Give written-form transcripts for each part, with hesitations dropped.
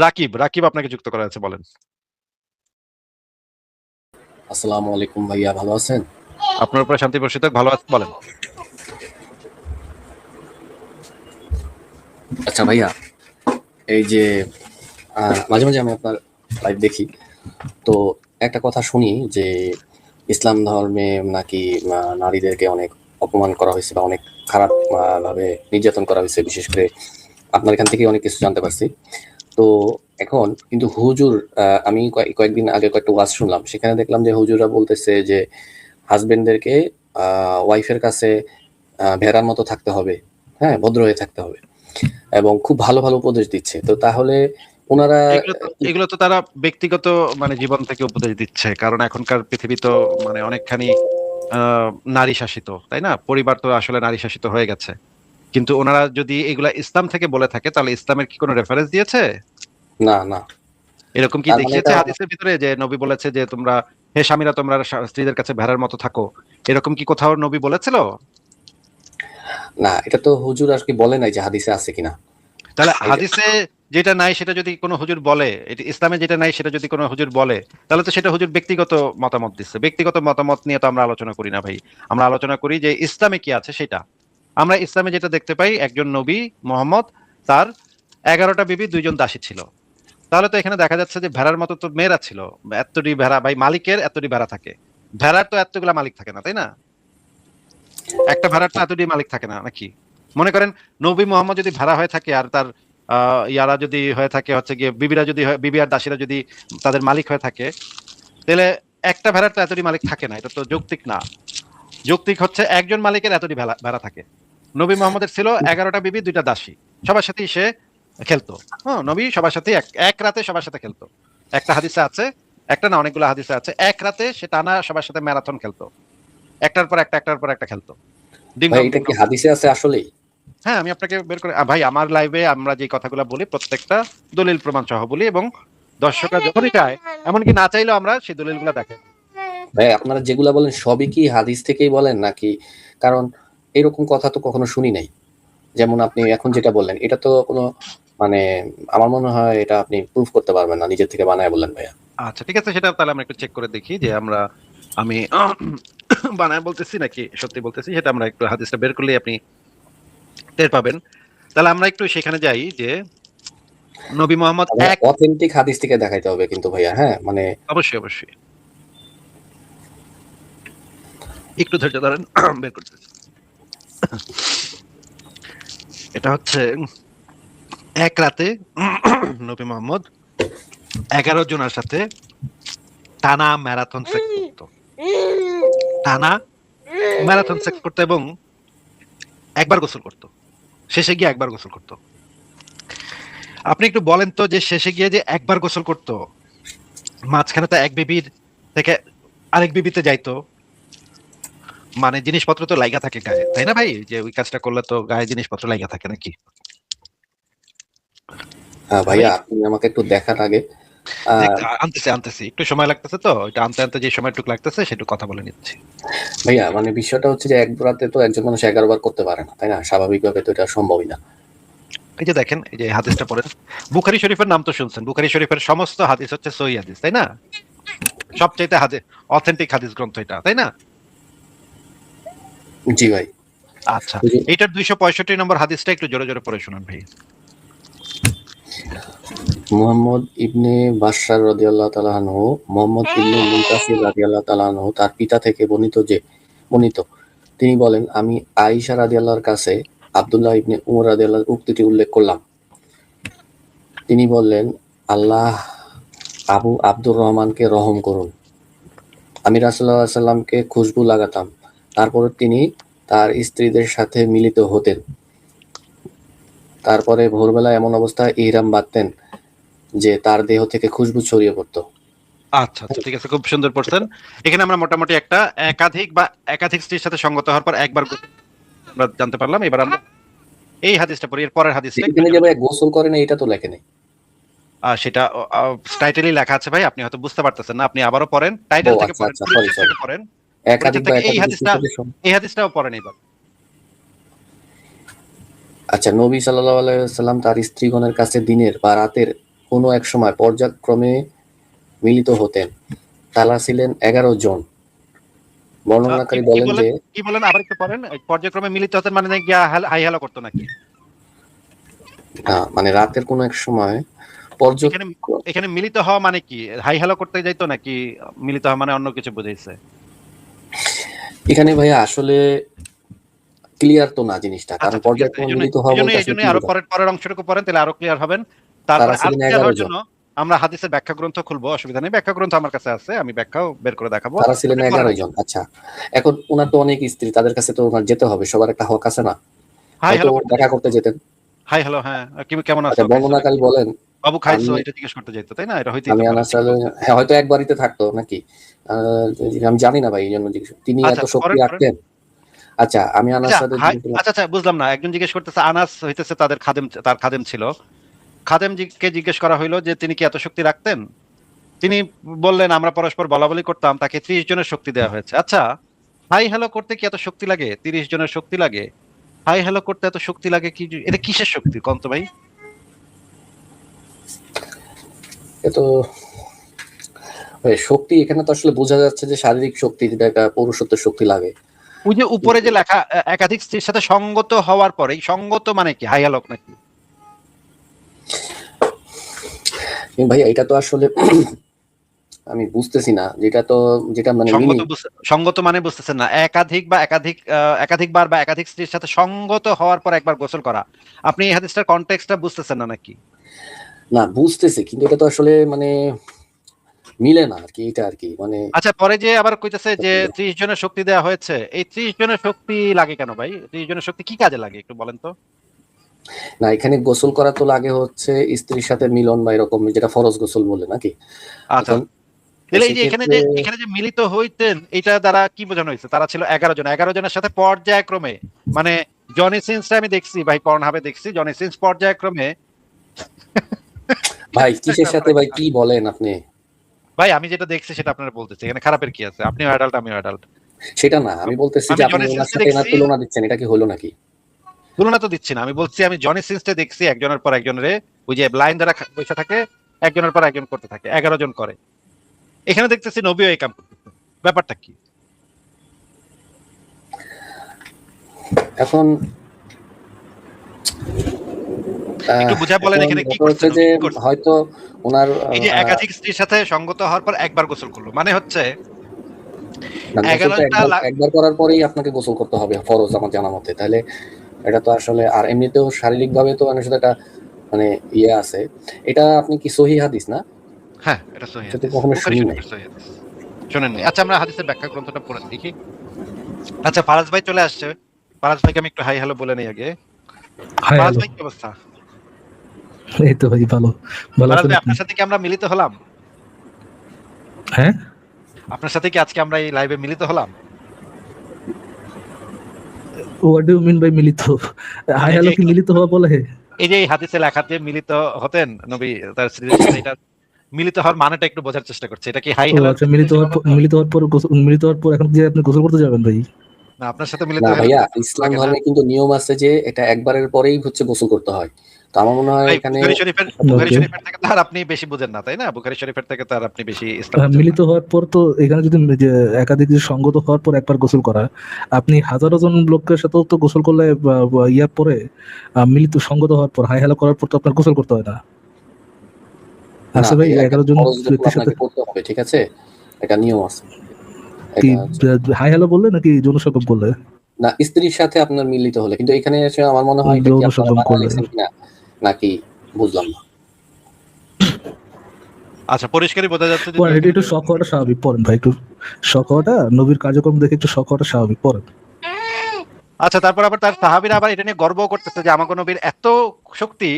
রাকিব, রাকিব আপনাকে যুক্ত করা আছে, বলেন। আসসালামু আলাইকুম ভাইয়া, ভালো আছেন? আপনার উপরে শান্তি বর্ষিত হোক, ভালো আছে, বলেন। আচ্ছা ভাইয়া, এই যে মাঝে মাঝে আমি আপনার লাইভ দেখি, তো একটা কথা শুনি যে ইসলাম ধর্মে নাকি নারীদেরকে অনেক অপমান করা হয়েছে বা অনেক খারাপ ভাবে নির্যাতন করা হয়েছে। বিশেষ করে আপনার এখান থেকে অনেক কিছু জানতে পারছি। তো এখন কিন্তু হুজুর, আমি কয়েকদিন আগে কয়েকটা ওয়াজ শুনলাম, সেখানে দেখলাম যে হুজুররা বলতেছে যে হাজবেন্ডদেরকে ওয়াইফের কাছে ভেড়ার মতো থাকতে হবে, হ্যাঁ, ভদ্র হয়ে থাকতে হবে, এবং খুব ভালো ভালো উপদেশ দিচ্ছে। তো তাহলে ওনারা এগুলো তো তারা ব্যক্তিগত মানে জীবন থেকে উপদেশ দিচ্ছে, কারণ এখনকার পৃথিবী তো মানে অনেকখানি আহ নারী শাসিত, তাই না? পরিবার তো আসলে নারী শাসিত হয়ে গেছে। কিন্তু ওনারা যদি এগুলা ইসলাম থেকে বলে থাকে, তাহলে ইসলামের কি কোনো রেফারেন্স দিয়েছে? না না, এরকম কি তার মানে দেখিয়েছে এটা হাদিসের ভিতরে যে নবী বলেছে যে তোমরা, হে স্বামীরা, তোমরা স্ত্রীদের কাছে ভেড়ার মতো থাকো? এরকম কি কোথাও নবী বলেছিল? না, এটা তো হুজুর আর কি বলে নাই যে হাদিসে আছে কিনা। তাহলে এটা হাদিসে যেটা নাই সেটা যদি কোনো হুজুর বলে, এটা ইসলামে যেটা নাই সেটা যদি কোনো হুজুর বলে, তাহলে তো সেটা হুজুর ব্যক্তিগত মতামত দিচ্ছে। ব্যক্তিগত মতামত নিয়ে তো আমরা আলোচনা করি না ভাই। আমরা আলোচনা করি যে ইসলামে কি আছে সেটা। আমরা ইসলামে যেটা দেখতে পাই, একজন নবী মোহাম্মদ, তার 11টা বিবি, 2জন দাসী ছিল। তাহলে তো এখানে দেখা যাচ্ছে যে ভেড়ার মতো তো মেয়েরা ছিল। এতটি ভেড়া ভাই, মালিকের এতটি ভেড়া থাকে। ভেড়ার তো এতগুলা মালিক থাকে না, তাই না? একটা ভেড়ার তো এতটি মালিক থাকে না নাকি? মনে করেন নবী মোহাম্মদ যদি ভেড়া হয়ে থাকে, আর তার ইয়ারা যদি হয়ে থাকে হচ্ছে গিয়ে বিবিরা, যদি বিবি আর দাসীরা যদি তাদের মালিক হয়ে থাকে, তাহলে একটা ভেড়ার তো এতটি মালিক থাকে না। এটা তো যৌক্তিক না। যৌক্তিক হচ্ছে একজন মালিকের এতটি ভেড়া ভেড়া থাকে। নবী মোহাম্মদের ছিল 11টা বিবি, 2টা দাসী। সবার সাথেই সে খেলতো। হ্যাঁ, নবী সবার সাথে এক এক রাতে সবার সাথে খেলতো। একটা হাদিসে আছে, একটা না অনেকগুলো হাদিসে আছে, এক রাতে সে টানা সবার সাথে ম্যারাথন খেলতো। একটার পর একটা, একটার পর একটা খেলতো। ডিং ভাই, ডং এটা ডিং কি ডং। হাদিসে আছে আসলেই? হ্যাঁ, আমি আপনাকে বের করে ভাই, আমার লাইভে আমরা যে কথাগুলো বলি প্রত্যেকটা দলিল প্রমাণ সহ বলি, এবং দর্শকরা যখনই চায়, এমনকি না চাইলেও আমরা সেই দলিলগুলো দেখাই। ভাই, আপনারা যেগুলা বলেন সবই কি হাদিস থেকেই বলেন নাকি? কারণ এরকম কথা তো কখনো শুনি নাই। যেমন আপনি এখন যেটা বললেন, এটা তো কোনো মানে আমার মনে হয় এটা আপনি প্রুফ করতে পারবেন না, নিজের থেকে বানায় বললেন ভাইয়া। আচ্ছা ঠিক আছে, সেটা তাহলে আমরা একটু চেক করে দেখি যে আমি বানায় বলতেছি নাকি সত্যি বলতেছি, সেটা আমরা একটু হাদিসটা বের করলেই আপনি টের পাবেন। তাহলে আমরা একটু সেখানে যাই যে নবী মোহাম্মদ ভাইয়া, এক। অথেন্টিক হাদিস থেকে দেখাইতে হবে কিন্তু ভাইয়া, হ্যাঁ, মানে অবশ্যই অবশ্যই, একটু ধৈর্য ধরেন, বের করতেছি। এটা হচ্ছে এক রাতে নবী মোহাম্মদ 11 জনের সাথে টানা ম্যারাথন সেক্স করতো। টানা ম্যারাথন সেক্স করতো, এবং একবার গোসল করতো। শেষে গিয়ে একবার গোসল করতো। আপনি একটু বলেন তো, যে শেষে গিয়ে যে একবার গোসল করতো, মাঝখানে তো এক বিবির থেকে আরেক বিবিতে যাইতো, মানে জিনিসপত্র তো লাইগা থাকে গায়ে, তাই না ভাই? যে ওই কাজটা করলে তো গায়ে জিনিসপত্র লাইগা থাকে নাকি? হ্যাঁ ভাই, ভাইয়া আপনি আমাকে একটু দেখার আগে আনতেছি আনতেছি, একটু সময় লাগতেছে, তো এটা আনতে আনতে যে সময়টুকু লাগতেছে সেটু কথা বলে নিচ্ছি। ভাইয়া, মানে বিষয়টা হচ্ছে যে এক রাতে তো একজন মানুষ 11 বার করতে পারে না, তাই না? স্বাভাবিকভাবে তো এটা সম্ভবই না। এই যে দেখেন, এই যে হাদিসটা পড়েন। বুখারী শরীফের নাম তো শুনছেন, বুখারী শরীফের সমস্ত হাদিস হচ্ছে সহিহ হাদিস, তাই না? সবচাইতে হাদিস, অথেন্টিক হাদিস গ্রন্থ এটা, তাই না? জি ভাই। আচ্ছা, এইটার 265 নম্বর হাদিসটা একটু জোরে জোরে পড়ে শুনুন ভাই। মুহাম্মদ ইবনে বাশশার রাদিয়াল্লাহু তাআলা আনহু, মুহাম্মদ ইবনে মুনতাসির রাদিয়াল্লাহু তাআলা আনহু তার পিতা থেকে বর্ণিত, তিনি বলেন, আমি আয়েশা রাদিয়াল্লাহর কাছে আব্দুল্লাহ ইবনে উমর রাদিয়াল্লাহর উক্তিটি উল্লেখ করলাম। তিনি বললেন, আল্লাহ আবু আব্দুর রহমানকে রহম করুন। আমি রাসূলুল্লাহ সাল্লাল্লাহু আলাইহি ওয়াসাল্লামকে খুশবু লাগাতাম, তারপরে তিনি তার স্ত্রীদের সাথে মিলিত হতেন। তারপরে ভোরবেলা এমন অবস্থায় ইহরাম বাঁধতেন যে তার দেহ থেকে খুশবু ছড়িয়ে পড়ত। আচ্ছা আচ্ছা, ঠিক আছে, খুব সুন্দর পড়ছেন। এখানে আমরা মোটামুটি একটা একাধিক স্ত্রীর সাথে সঙ্গত হওয়ার পর একবার আমরা জানতে পারলাম। এবার আমরা এই হাদিসটা পড়ি, এর পরের হাদিসটা একটু এখানে যে জোরে ভাই জোরে। গোসল করে না, এটা তো লেখে নাই। সেটা টাইটেলই লেখা আছে ভাই, আপনি হয়তো বুঝতে পারতেছেন না। আপনি আবারও পড়েন, ও টাইটেল থেকে আচ্ছা পড়েন, আচ্ছা, সরি পরিচ্ছেদ সরি। থেকে পড়েন। একাধিক পরিচ্ছেদ বা থেকে একাধিক স্ত্রীর সাথে এই হাদিসটাও পড়েন এবার। আচ্ছা, নবী সাল্লাল্লাহু আলাইহি ওয়াসাল্লাম তার স্ত্রীগণের কাছে দিনের বা রাতের কোনো এক সময় পর্যায়ক্রমে মিলিত হতেন, তারা ছিলেন 11 জন। বর্ণনাকারী বলেন যে কি বলেন আবার একটু পড়েন। পর্যায়ক্রমে মিলিত হতেন মানে নাকি গিয়া হাই হ্যালো করতো নাকি? মানে রাতের কোনো এক সময় এখানে এখানে মিলিত হওয়া মানে কি? হাই হ্যালো করতে যাইতো নাকি মিলিত হওয়া মানে অন্য কিছু বুঝাইছে? এখানে ভাইয়া আসলে ক্লিয়ার তো না জিনিসটা, কারণ পর্যায়ক্রমে মিলিত হওয়া বলতে আসলে কি আরো বোঝায়? পরের অংশটুকু পড়েন, তাহলে আরো ক্লিয়ার হবেন। তারা তারপরে আরো ছিলেন ক্লিয়ার 11 হওয়ার জন। জন্য আমরা হাদিসের ব্যাখ্যা গ্রন্থ খুলবো, অসুবিধা নেই। ব্যাখ্যা গ্রন্থ আমার কাছে আছে, আমি ব্যাখ্যাও বের করে দেখাবো। তারা ছিলেন আপনি 11 পড়েন। জন। আচ্ছা, এখন ওনার তো অনেক স্ত্রী, তাদের কাছে তো ওনার যেতে হবে, সবার একটা হক আছে না? হাই হয়তো হ্যালো করতে দেখা যাইতো। করতে যেতেন। হাই হ্যালো, হ্যাঁ, কেমন আছো, আচ্ছা, খাইছো নাকি, বর্ণনাকারী বলেন বাবু খাইছো, আমি এটা জিজ্ঞেস করতে যাইতো, তাই না? এটা হইতেই আমি তো পারে, আনাস ঠিক বলছেন। হ্যাঁ, হয়তো এক বাড়িতে থাকতো নাকি? আহ, আমি জানি না ভাই, এই জন্য জিজ্ঞেস, তিনি আচ্ছা এত আচ্ছা, শক্তি পড়েন পড়েন। রাখতেন? আচ্ছা, আমি আনাস আচ্ছা সাদের হাই, দিকে আচ্ছা আচ্ছা, বুঝলাম না। একজন জিজ্ঞেস করতেছে, আনাস হইতেছে তাদের খাদেম, তার খাদেম ছিল। খাদেম কে জিজ্ঞেস করা হইলো যে তিনি কি এত শক্তি রাখতেন? তিনি বললেন আমরা পরস্পর বলাবলি করতাম, তাকে 30 জনের শক্তি দেওয়া হয়েছে। আচ্ছা, হাই হ্যালো করতে কি এত শক্তি লাগে? 30 জনের শক্তি লাগে? হাই হ্যালো করতে এত শক্তি লাগে কি? এটা কিসের শক্তি কন্ত ভাই? এ তো শক্তি, এখানে তো আসলে বোঝা যাচ্ছে যে শারীরিক শক্তি, যেটা একটা পৌরুষত্বের শক্তি লাগে। ওই যে উপরে কিন্তু যে লেখা একাধিক স্ত্রীর সাথে সঙ্গত হওয়ার পরে, এই সঙ্গত মানে কি? হাই হ্যালো নাকি? ভাই এটা তো আসলে আমি বুঝতেছি না, যেটা মানে মিনিং। সঙ্গত মানে বুঝতেছেন না? একাধিক বা একাধিকবার বা একাধিক স্ত্রীর সাথে সঙ্গত হওয়ার পর একবার গোসল করা। আপনি এই হাদিসটার কনটেক্সটটা বুঝতেছেন না নাকি? না, বুঝতেছি, কিন্তু এটা তো আসলে মানে মিলে না আর কি, এটা আর কি মানে। আচ্ছা, পরে যে আবার কইতেছে যে 30 জনের শক্তি দেওয়া হয়েছে, এই 30 জনের শক্তি লাগে কেন ভাই? 30 জনের শক্তি কি কাজে লাগে একটু বলেন তো? না, এখানে গোসল করা তো লাগে হচ্ছে স্ত্রীর সাথে মিলন বা এরকম, যেটা ফরজ গোসল বলে নাকি? আচ্ছা, এখন তাহলে এই যে সেক্ষেত্রে এখানে যে মিলিত হইতেন, এটা দ্বারা কি বোঝানো হয়েছে? তারা ছিল 11 জন, 11 জনের সাথে পর্যায়ক্রমে, মানে জনি সিন্সটা আমি দেখছি ভাই, পর্নহাবে দেখছি, জনি সিন্স পর্যায়ক্রমে। ভাই কিসের সাথে, ভাই কি বলেন আপনি? ভাই আমি যেটা দেখছি সেটা আপনারা বলতেছি, এখানে খারাপের কি আছে? আপনিও অ্যাডাল্ট, আমিও অ্যাডাল্ট। সেটা না, আমি বলতেছি আমি যে আপনি জনি ওনার সিন্সটা সাথে এনার দেখছি, তুলনা দিচ্ছেন, এটা কি হলো নাকি? তুলনা তো দিচ্ছি না, আমি বলছি আমি জনি সিন্সটা দেখছি একজনের পর একজনের, ওই যে লাইন দ্বারা বসে থাকে, একজনের পর একজন করতে থাকে, 11 জন করে। এখানে দেখতেছি নবীও এই কাম করতেছে, ব্যাপারটা কি? এখন একটু বুঝা বলেন, এখন এখানে কি ব্যাপার করছে হচ্ছে যে নবী, কি করছে? হয়তো ওনার এই যে একাধিক স্ত্রীর সাথে সঙ্গত হওয়ার পর একবার গোসল করলো, মানে হচ্ছে গোসল তো 11টা একবার করার পরেই আপনাকে গোসল করতে হবে, ফরজ আমার জানা মতে। তাহলে এটা তো আসলে, আর এমনিতেও শারীরিক ভাবে তো মানুষের একটা মানে ইয়ে আছে। এটা আপনি কি সহি হাদিস না? হ্যাঁ, এটা সহিহ সেটা হাদিস, কখনো বুখারী শুনি নাই। শরীফের সহিহ হাদিস। শুনেননি? আচ্ছা, আমরা হাদিসের ব্যাখ্যা গ্রন্থটা পড়ে দেখি। আচ্ছা, ফারাজ ভাই চলে আসছে। ফারাজ ভাইকে আমি একটু হাই হ্যালো বলে নেই আগে। Hi Faraz hello. ভাই কি অবস্থা? এই তো ভাই ভালো। ভালো ফারাজ আছেন ভাই, আপনি? আপনার সাথে কি আমরা মিলিত হলাম? হ্যাঁ? আপনার সাথে কি আজকে আমরা এই লাইভে মিলিত হলাম? What do you mean by মিলিত? হাই মানে হ্যালো কি মিলিত হওয়া বলে? এই যে এই হাদিসে লেখাতে মিলিত হতেন নবী তার স্ত্রীর সাথে, এটা মিলিত হওয়ার মানেটা একটু বোঝার চেষ্টা করছে। এটা কি হাই ও হ্যালো আচ্ছা, মিলিত হওয়ার পর এখন কি আপনি গোসল করতে যাবেন ভাই? না, আপনার সাথে মিলিত না হলে ভাইয়া, তো গোসল ইসলাম লাগে না ধর্মে কিন্তু নিয়ম আছে যে এটা একবারের পরেই হচ্ছে গোসল করতে হয়। তো আমার মনে হয় ভাই। এখানে বুখারী ওকে। শরীফের থেকে তো আর আপনি বেশি বুঝেন না, তাই না? বুখারী শরীফের থেকে তো আর আপনি বেশি ইসলাম বুঝেন না। মিলিত হওয়ার পর তো এখানে যদি যে একাধিক যে সঙ্গত হওয়ার পর একবার গোসল করা, আপনি হাজারো জন লোকের সাথেও তো গোসল করলে ইয়ার পরে মিলিত সঙ্গত হওয়ার পর হাই হ্যালো করার পর তো আপনার গোসল করতে হয় না। না আচ্ছা ভাই, ভাইয়া, এটা 11 জন ফরজ গোসল ব্যক্তির সাথে আপনাকে করতে হবে, ঠিক আছে? এটা নিয়ম আছে। কি এটা হাই হ্যালো বললে নাকি যৌন সঙ্গম বললে? না, স্ত্রীর সাথে আপনার মিলিত হলে, কিন্তু এখানে এসে আমার মনে হয় এটা কি যৌন আপনারা সঙ্গম বাংলা করলে। লিখছেন কিনা নাকি বুঝলাম না। আচ্ছা, পরিষ্কারই বোঝা যাচ্ছে যে পড়েন, এটা এখানে একটু শখ হওয়াটা স্বাভাবিক। পড়েন ভাই, একটু শখ হওয়াটা, নবীর কার্যক্রম দেখে একটু শখ হওয়াটা স্বাভাবিক। পড়েন। আচ্ছা, তারপর আবার তার সাহাবীরা আবার এটা নিয়ে গর্ব করতেছে যে আমাকে নবীর এত শক্তি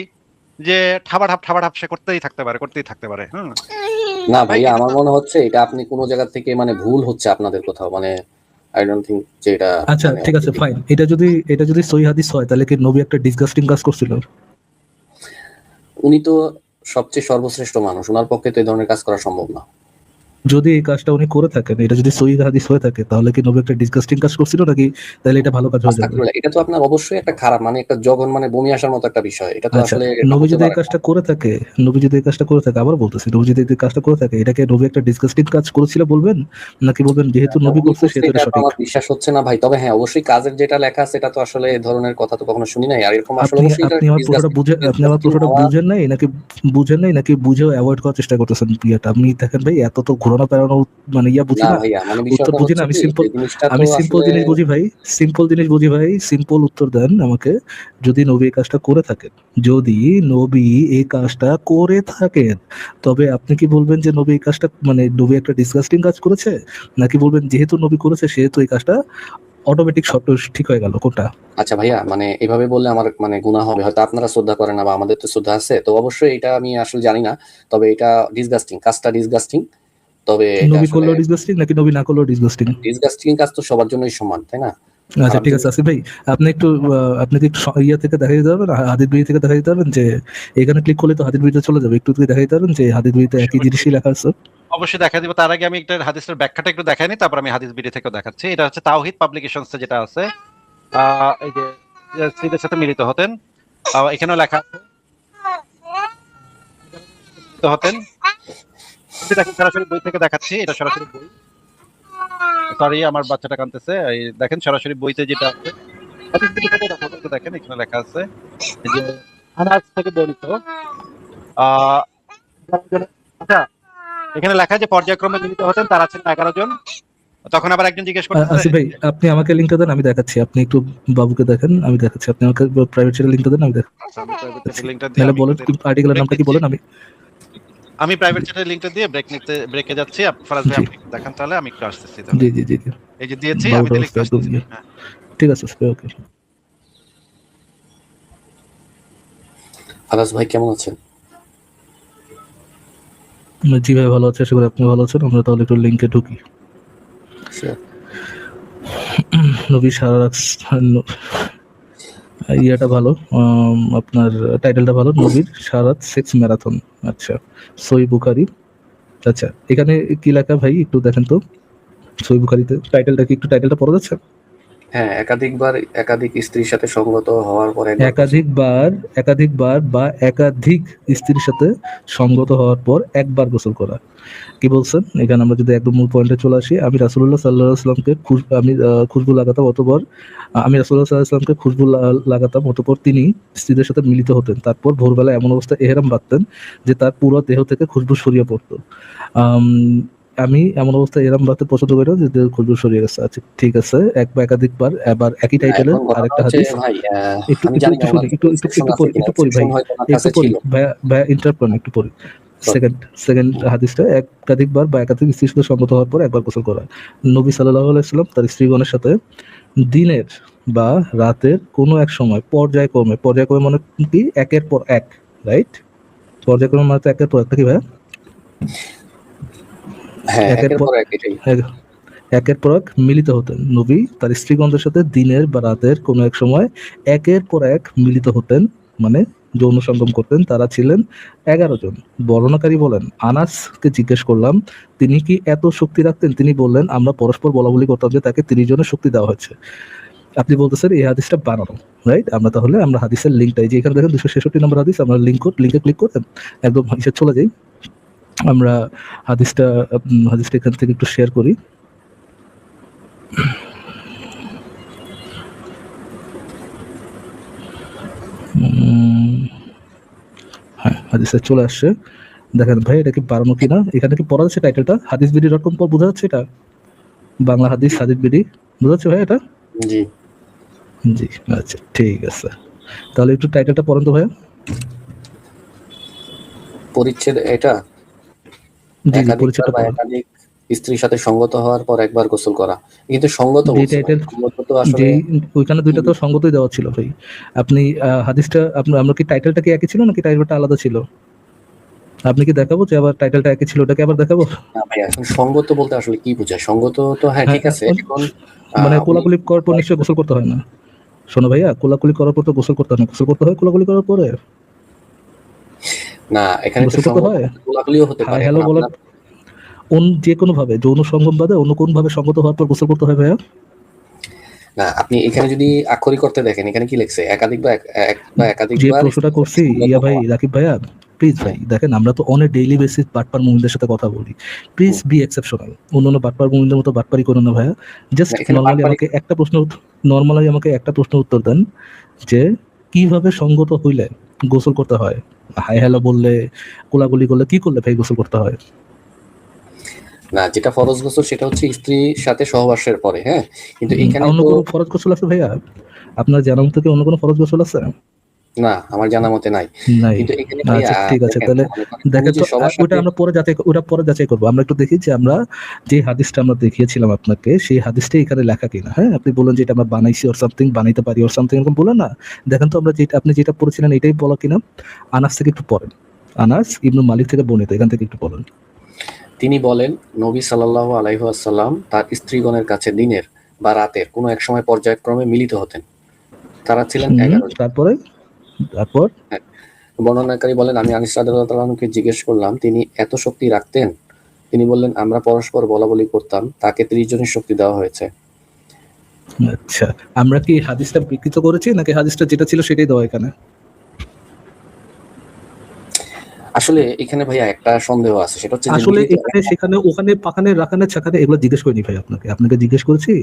যে ঠাবা ঠাপ সে করতেই থাকতে পারে। হুম। না ভাই ভাইয়া, এটা আমার তো, মনে হচ্ছে এটা আপনি কোনো জায়গা থেকে মানে ভুল হচ্ছে আপনাদের কোথাও, মানে আই ডোন্ট থিঙ্ক যে এটা আচ্ছা মানে ঠিক আছে, ফাইন। এটা যদি সহি হাদিস হয়, তাহলে কি নবী একটা ডিসগাস্টিং কাজ করছিল? উনি তো সবচেয়ে সর্বশ্রেষ্ঠ মানুষ, ওনার পক্ষে তো এই ধরনের কাজ করা সম্ভব না। যদি এই কাজটা উনি করে থাকেন, এটা যদি সহিহ হাদিস হয়ে থাকে, তাহলে কি নবী একটা ডিসগাস্টিং কাজ করছিল নাকি তাহলে এটা ভালো কাজ হয়ে যাবে? আস্তাগফিরুল্লাহ, এটা তো আপনার অবশ্যই একটা খারাপ, মানে একটা জঘন্য, মানে বমি আসার মতো একটা বিষয়। এটা তো আচ্ছা, আসলে নবী হতে যদি এই পারে না। কাজটা করে থাকে, নবী যদি এই কাজটা করে থাকে, আবার বলতেছি, নবী যদি এই কাজটা করে থাকে, এটাকে নবী একটা ডিসগাস্টিং কাজ করেছিল বলবেন, নাকি বলবেন যেহেতু নবী উনি করছে করছে সেহেতু এটা এটা তো সঠিক? আমার বিশ্বাস হচ্ছে না ভাই। তবে হ্যাঁ, অবশ্যই কাজের যেটা লেখা আছে এটা তো আসলে এ ধরনের কথা তো কখনো শুনি নাই। আর এরকম আসলে আপনি অবশ্যই এটা আপনি আমার প্রশ্নটা বুঝে আপনি আমার ডিসগাস্টিং প্রশ্নটা হওয়া। বুঝেন নাই নাকি বুঝেও অ্যাভয়েড করার চেষ্টা করতেছেন ইয়েটা? আপনি দেখেন ভাই, এত তো ঘোরানো পেরানো মানে বুঝি না না, ভাইয়া, মানে উত্তর বিষয়টা বুঝি না। হচ্ছে আমি কি সিম্পল যে জিনিসটা তো আমি সিম্পল আসলে জিনিস বুঝি ভাই, সিম্পল উত্তর দেন আমাকে। যদি নবী এই কাজটা করে থাকেন, যদি নবী এই কাজটা করে থাকেন, তবে আপনি কি বলবেন যে নবী এই কাজটা মানে নবী একটা ডিসগাস্টিং কাজ করেছে, নাকি বলবেন যেহেতু নবী করেছে সেহেতু এই কাজটা অটোমেটিক সব ঠিক হয়ে গেল? কোনটা? আচ্ছা ভাইয়া, মানে এভাবে বললে আমার মানে গুনাহ হবে। হয়তো আপনারা শ্রদ্ধা করেন না বা আমাদের তো শ্রদ্ধা আছে। তো অবশ্যই এটা আমি আসলে জানি না। তবে এটা ডিসগাস্টিং, কাজটা ডিসগাস্টিং। তবে এটা নবী আসলে করলেও ডিসগাস্টিং নাকি নবী না করলেও ডিসগাস্টিং? ডিসগাস্টিং কাজ তো সবার জন্যই সমান, তাই না? আচ্ছা খারাপ ঠিক আছে, জিনিস। আসিফ ভাই, আপনি একটু আপনি কি একটু ইয়া থেকে দেখা দিতে পারবেন, হাদিদ বই থেকে দেখা দিতে পারবেন যে এখানে ক্লিক করলে তো হাদিদ বইতে চলে যাবে, একটু থেকে দেখা দিতে পারবেন যে হাদিদ বইতে একই জিনিসই লেখা আছে? অবশ্যই দেখা দিব। তার আগে আমি একটা হাদিসের ব্যাখ্যাটা একটু দেখাই নি, তারপর আমি হাদিস বিডি থেকেও দেখাচ্ছি। এটা হচ্ছে তাওহিদ পাবলিকেশনস যেটা আছে, এই যে সিদের সাথে মিলিত হতেন, এখানেও লেখা আছে মিলিত হতেন। আমি দেখেন সরাসরি বই থেকে দেখাচ্ছি, এটা সরাসরি বই। সরি, আমার বাচ্চাটা কাঁদতেছে। এই দেখেন সরাসরি বইতে যেটা আছে, হাদিস বিডি থেকে দেখেন এখানে লেখা আছে যে আনাস থেকে বর্ণিত। আহ, আচ্ছা, এখানে লেখা যে পর্যায়ক্রমে মিলিত হতেন, তারা ছিলেন 11 জন। তখন আবার একজন জিজ্ঞেস করতেছে, আসিফ ভাই, আপনি আমাকে লিঙ্কটা দেন, আমি দেখাচ্ছি। আপনি একটু বাবুকে দেখেন, আমি দেখাচ্ছি। আপনি আমাকে প্রাইভেট চ্যানেল লিঙ্কটা দেন, আমি আচ্ছা, আমি প্রাইভেট দেখাচ্ছি। চ্যাটের লিংকটা দিয়ে নাহলে আমি বলেন আর্টিকেলের ব্রেক নামটা কি নিচ্ছি। বলেন, আমি প্রাইভেট চ্যাটের লিংকটা দিয়ে ব্রেকে যাচ্ছি। ফারাজ ভাই জি আপনি দেখান, তাহলে আমি একটু আসতেছি তাহলে। জি জি জি জি। এই যে দিয়েছি, আমি বাবুটার দিলে অবস্থা একটু একদম আসতেছি। ইয়ে। হ্যাঁ, ঠিক আছে ওকে। আকাশ ভাই কেমন আছেন? জি ভাই, ভালো আছে, আশা করি আপনি ভালো আছেন। আমরা তাহলে একটু লিঙ্কে ঢুকি। Sure. নবী সারা ইয়াটা ভালো, আপনার টাইটেলটা ভালো, নবীর সারাত সেক্স ম্যারাথন। আচ্ছা, সই বুখারি। আচ্ছা, এখানে কি লেখা ভাই একটু দেখেন তো, সই বুখারিতে টাইটেলটা কি, একটু টাইটেলটা পড়া যাচ্ছে? হ্যাঁ, একাধিকবার একাধিক স্ত্রীর সাথে সঙ্গত হওয়ার পর একবার গোসল। একাধিকবার বা একাধিক স্ত্রীর সাথে সঙ্গত হওয়ার পর একবার গোসল করা। কি বলছেন এখানে? আমরা যদি একদম মূল পয়েন্টে চলে আসি, আমি রাসূলুল্লাহ সাল্লাল্লাহু আলাইহি ওয়াসাল্লামকে খুশবু লাগাতাম, অতঃপর আমি রাসূলুল্লাহ সাল্লাল্লাহু আলাইহি ওয়াসাল্লামকে খুশবু লাগাতাম, অতঃপর তিনি স্ত্রীদের সাথে মিলিত হতেন। তারপর ভোরবেলা এমন অবস্থায় ইহরাম বাঁধতেন যে তার পুরো দেহ থেকে খুশবু ছড়িয়ে পড়তো। আম, আমি এমন অবস্থায় ইহরাম বাঁধতে পছন্দ করি না যে দেহ খুশবু ছড়িয়ে গেছে। আচ্ছা ঠিক আছে, এক বা একাধিকবার, আবার একই না, টাইটেলের এখন ঘটনা আরেকটা হচ্ছে হাদিস। ভাই, একটু আমি একটু জানি না একটু ওনার শুনি, একটু একটু এক্সেপশন একটু আছে পড়ি, কিনা। একটু পড়ি এক্সেপশন ভাই, হয়তো ওনার একটু কাছে পড়ি ছিল। ভাইয়া, ভাইয়া ইন্টারাপ্ট করেন, একটু পড়ি। Sorry. সেকেন্ড হাদিসটা, একাধিকবার বা একাধিক স্ত্রীর সাথে সম্মত হওয়ার পর একবার গোসল করা। নবী সাল্লাল্লাহু আলাইহি ওয়াসাল্লাম তার স্ত্রীগণের সাথে দিনের বা রাতের কোনো এক সময় পর্যায়ক্রমে মানে কি একের পর এক, রাইট? পর্যায়ক্রমে মানে তো একের পর এক, নাকি ভাইয়া? হ্যাঁ, একের একের পর পর এক এটাই। এক- একের পর এক মিলিত হতেন। নবী তার স্ত্রীগণদের সাথে দিনের বা রাতের কোনো এক সময় একের পর এক মিলিত হতেন, মানে যৌন সঙ্গম করতেন। তারা ছিলেন 11 জন। বর্ণনাকারী বলেন, আনাসকে জিজ্ঞেস করলাম তিনি কি এত শক্তি রাখতেন? তিনি বললেন, আমরা পরস্পর বলাবলি করতাম যে তাকে 30 জনের শক্তি দেওয়া হয়েছে। আপনি বলতেছেন এই হাদিসটা বানানো, রাইট? আমরা হাদিসের লিঙ্কটা, এই যে এখানে দেখেন 266 নম্বর হাদিস, আমরা লিঙ্কে ক্লিক করতেন, একদম হাদিসে চলে যাই। আমরা হাদিসটা হাদিসটা এখান থেকে একটু শেয়ার করি। হ্যাঁ, হাদিসে চলে আসছে। দেখেন ভাই, এটা কি বানানো কিনা, এখানে কি পড়া যাচ্ছে টাইটেলটা? hadithbidi.com পর বোঝা যাচ্ছে এটা? বাংলা হাদিস, হাদিস বিডি, বোঝা যাচ্ছে ভাই এটা? জি। জি, আচ্ছা ঠিক আছে। তাহলে একটু টাইটেলটা পড়েন তো ভাইয়া। পরিচ্ছেদ এটা, জি জি, একাধিকবার পরিচয়টা বা পড়েন। একাধিক স্ত্রীর সাথে সঙ্গত হওয়ার পর একবার গোসল করা। কিন্তু সঙ্গত যে বলছে ভাই। টাইটেল, সঙ্গত তো আসলে যেই ওইখানে দুইটা তো সঙ্গতই দেওয়া ছিল ভাই। আপনি হাদিসটা আমরা কি টাইটেলটা কি একই ছিল নাকি টাইটেলটা আলাদা ছিল? আপনি কি দেখাবো যে আবার টাইটেলটা একই ছিল, ওটাকে আবার দেখাবো? না ভাই, এখন সঙ্গত বলতে আসলে কি বোঝায়? সঙ্গত তো হ্যাঁ হ্যাঁ, ঠিক আছে। এখন মানে উনি কোলাকুলি করার পর নিশ্চয়ই গোসল করতে হয় না? শোনো ভাইয়া, কোলাকুলি করার পর তো গোসল করতে হয় না? গোসল করতে হয় কোলাকুলি করার পরে? না, এখানে তো গোসল করতে সঙ্গত হয়? কোলাকুলিও হতে হাই পারে। হ্যালো এখন বলার, আপনার যে কোনো ভাবে যৌন সঙ্গম বাদে অন্য কোন ভাবে সঙ্গত হওয়ার পর গোসল করতে হয় ভাইয়া? না, আপনি এখানে যদি আক্ষরিক করতে দেখেন, এখানে কি লিখছে? একাধিক বা যে একাধিকবার প্রশ্নটা করছি সঙ্গত ভাই হওয়া। রাকিব ভাইয়া, প্লিজ ভাই দেখেন, আমরা তো অনেক ডেইলি বেসিস বাটপার মুমিনদের সাথে কথা বলি, প্লিজ বি এক্সেপশনাল। অন্যান্য বাটপার মুমিনদের মতো বাটপারি করুন না ভাইয়া। জাস্ট না, এখানে নর্মালি বাটপারি আমাকে একটা প্রশ্ন উত্তর দেন যে কিভাবে সঙ্গত হইলে গোসল করতে হয়? হাই হ্যালো বললে, কোলাগুলি করলে, কি করলে ভাই গোসল করতে হয়? না, যেটা ফরজ গোসল সেটা হচ্ছে স্ত্রীর সাথে সহবাসের পরে, হ্যাঁ? কিন্তু এখানে অন্য তো কোনো ফরজ গোসল আছে ভাইয়া? আপনার জানা মতো কি অন্য কোনো ফরজ গোসল আছে? না, আমার জানা মতে নাই। নাই। কিন্তু এখানে ভাইয়া আচ্ছা ঠিক আছে, দেখেন, তাহলে মনে করেন ওই দেখেন যে তো সবার ওটা সাথে আমরা পরে যাচাই করবো। আমরা একটু দেখি যে আমরা যে হাদিসটা আমরা দেখিয়েছিলাম আপনাকে, সেই হাদিসটা এখানে লেখা কিনা। হ্যাঁ, আপনি বলেন যে এটা আমরা বানাইছি ওর সামথিং, বানাইতে পারি ওর সামথিং, এরকম বলেন না? দেখেন তো আমরা আপনি যেটা পড়েছিলেন এটাই বলা কিনা। আনাস থেকে একটু পড়েন, আনাস ইবনু মালিক থেকে বর্ণিত, এখান থেকে একটু বলেন। তিনি বলেন, নবী সাল্লাল্লাহু আলাইহি ওয়াসাল্লাম তার স্ত্রীগণের কাছে দিনের বা রাতের কোনো এক সময় পর্যায়ক্রমে মিলিত হতেন। তারা ছিলেন 11 জন। তারপর হ্যাঁ। বর্ণনাকারী বলেন, আমি আনিস রাদিয়াল্লাহু আনহুকে জিজ্ঞেস করলাম, তিনি এত শক্তি রাখতেন? তিনি বললেন, আমরা পরস্পর বলাবলি করতাম, তাকে 30 জনের শক্তি দেওয়া হয়েছে। আচ্ছা, আমরা কি হাদিসটা বিকৃত করেছি নাকি হাদিসটা যেটা ছিল সেটাই দেওয়া এখানে? আসলে এখানে ভাইয়া একটা সন্দেহ আছে, সেটা হচ্ছে যে আসলে মিলিত এখানে সেখানে ওখানে পাখানে রাখানে ছাখানে এগুলো জিজ্ঞেস করিনি ভাই আপনাকে জিজ্ঞেস করেছি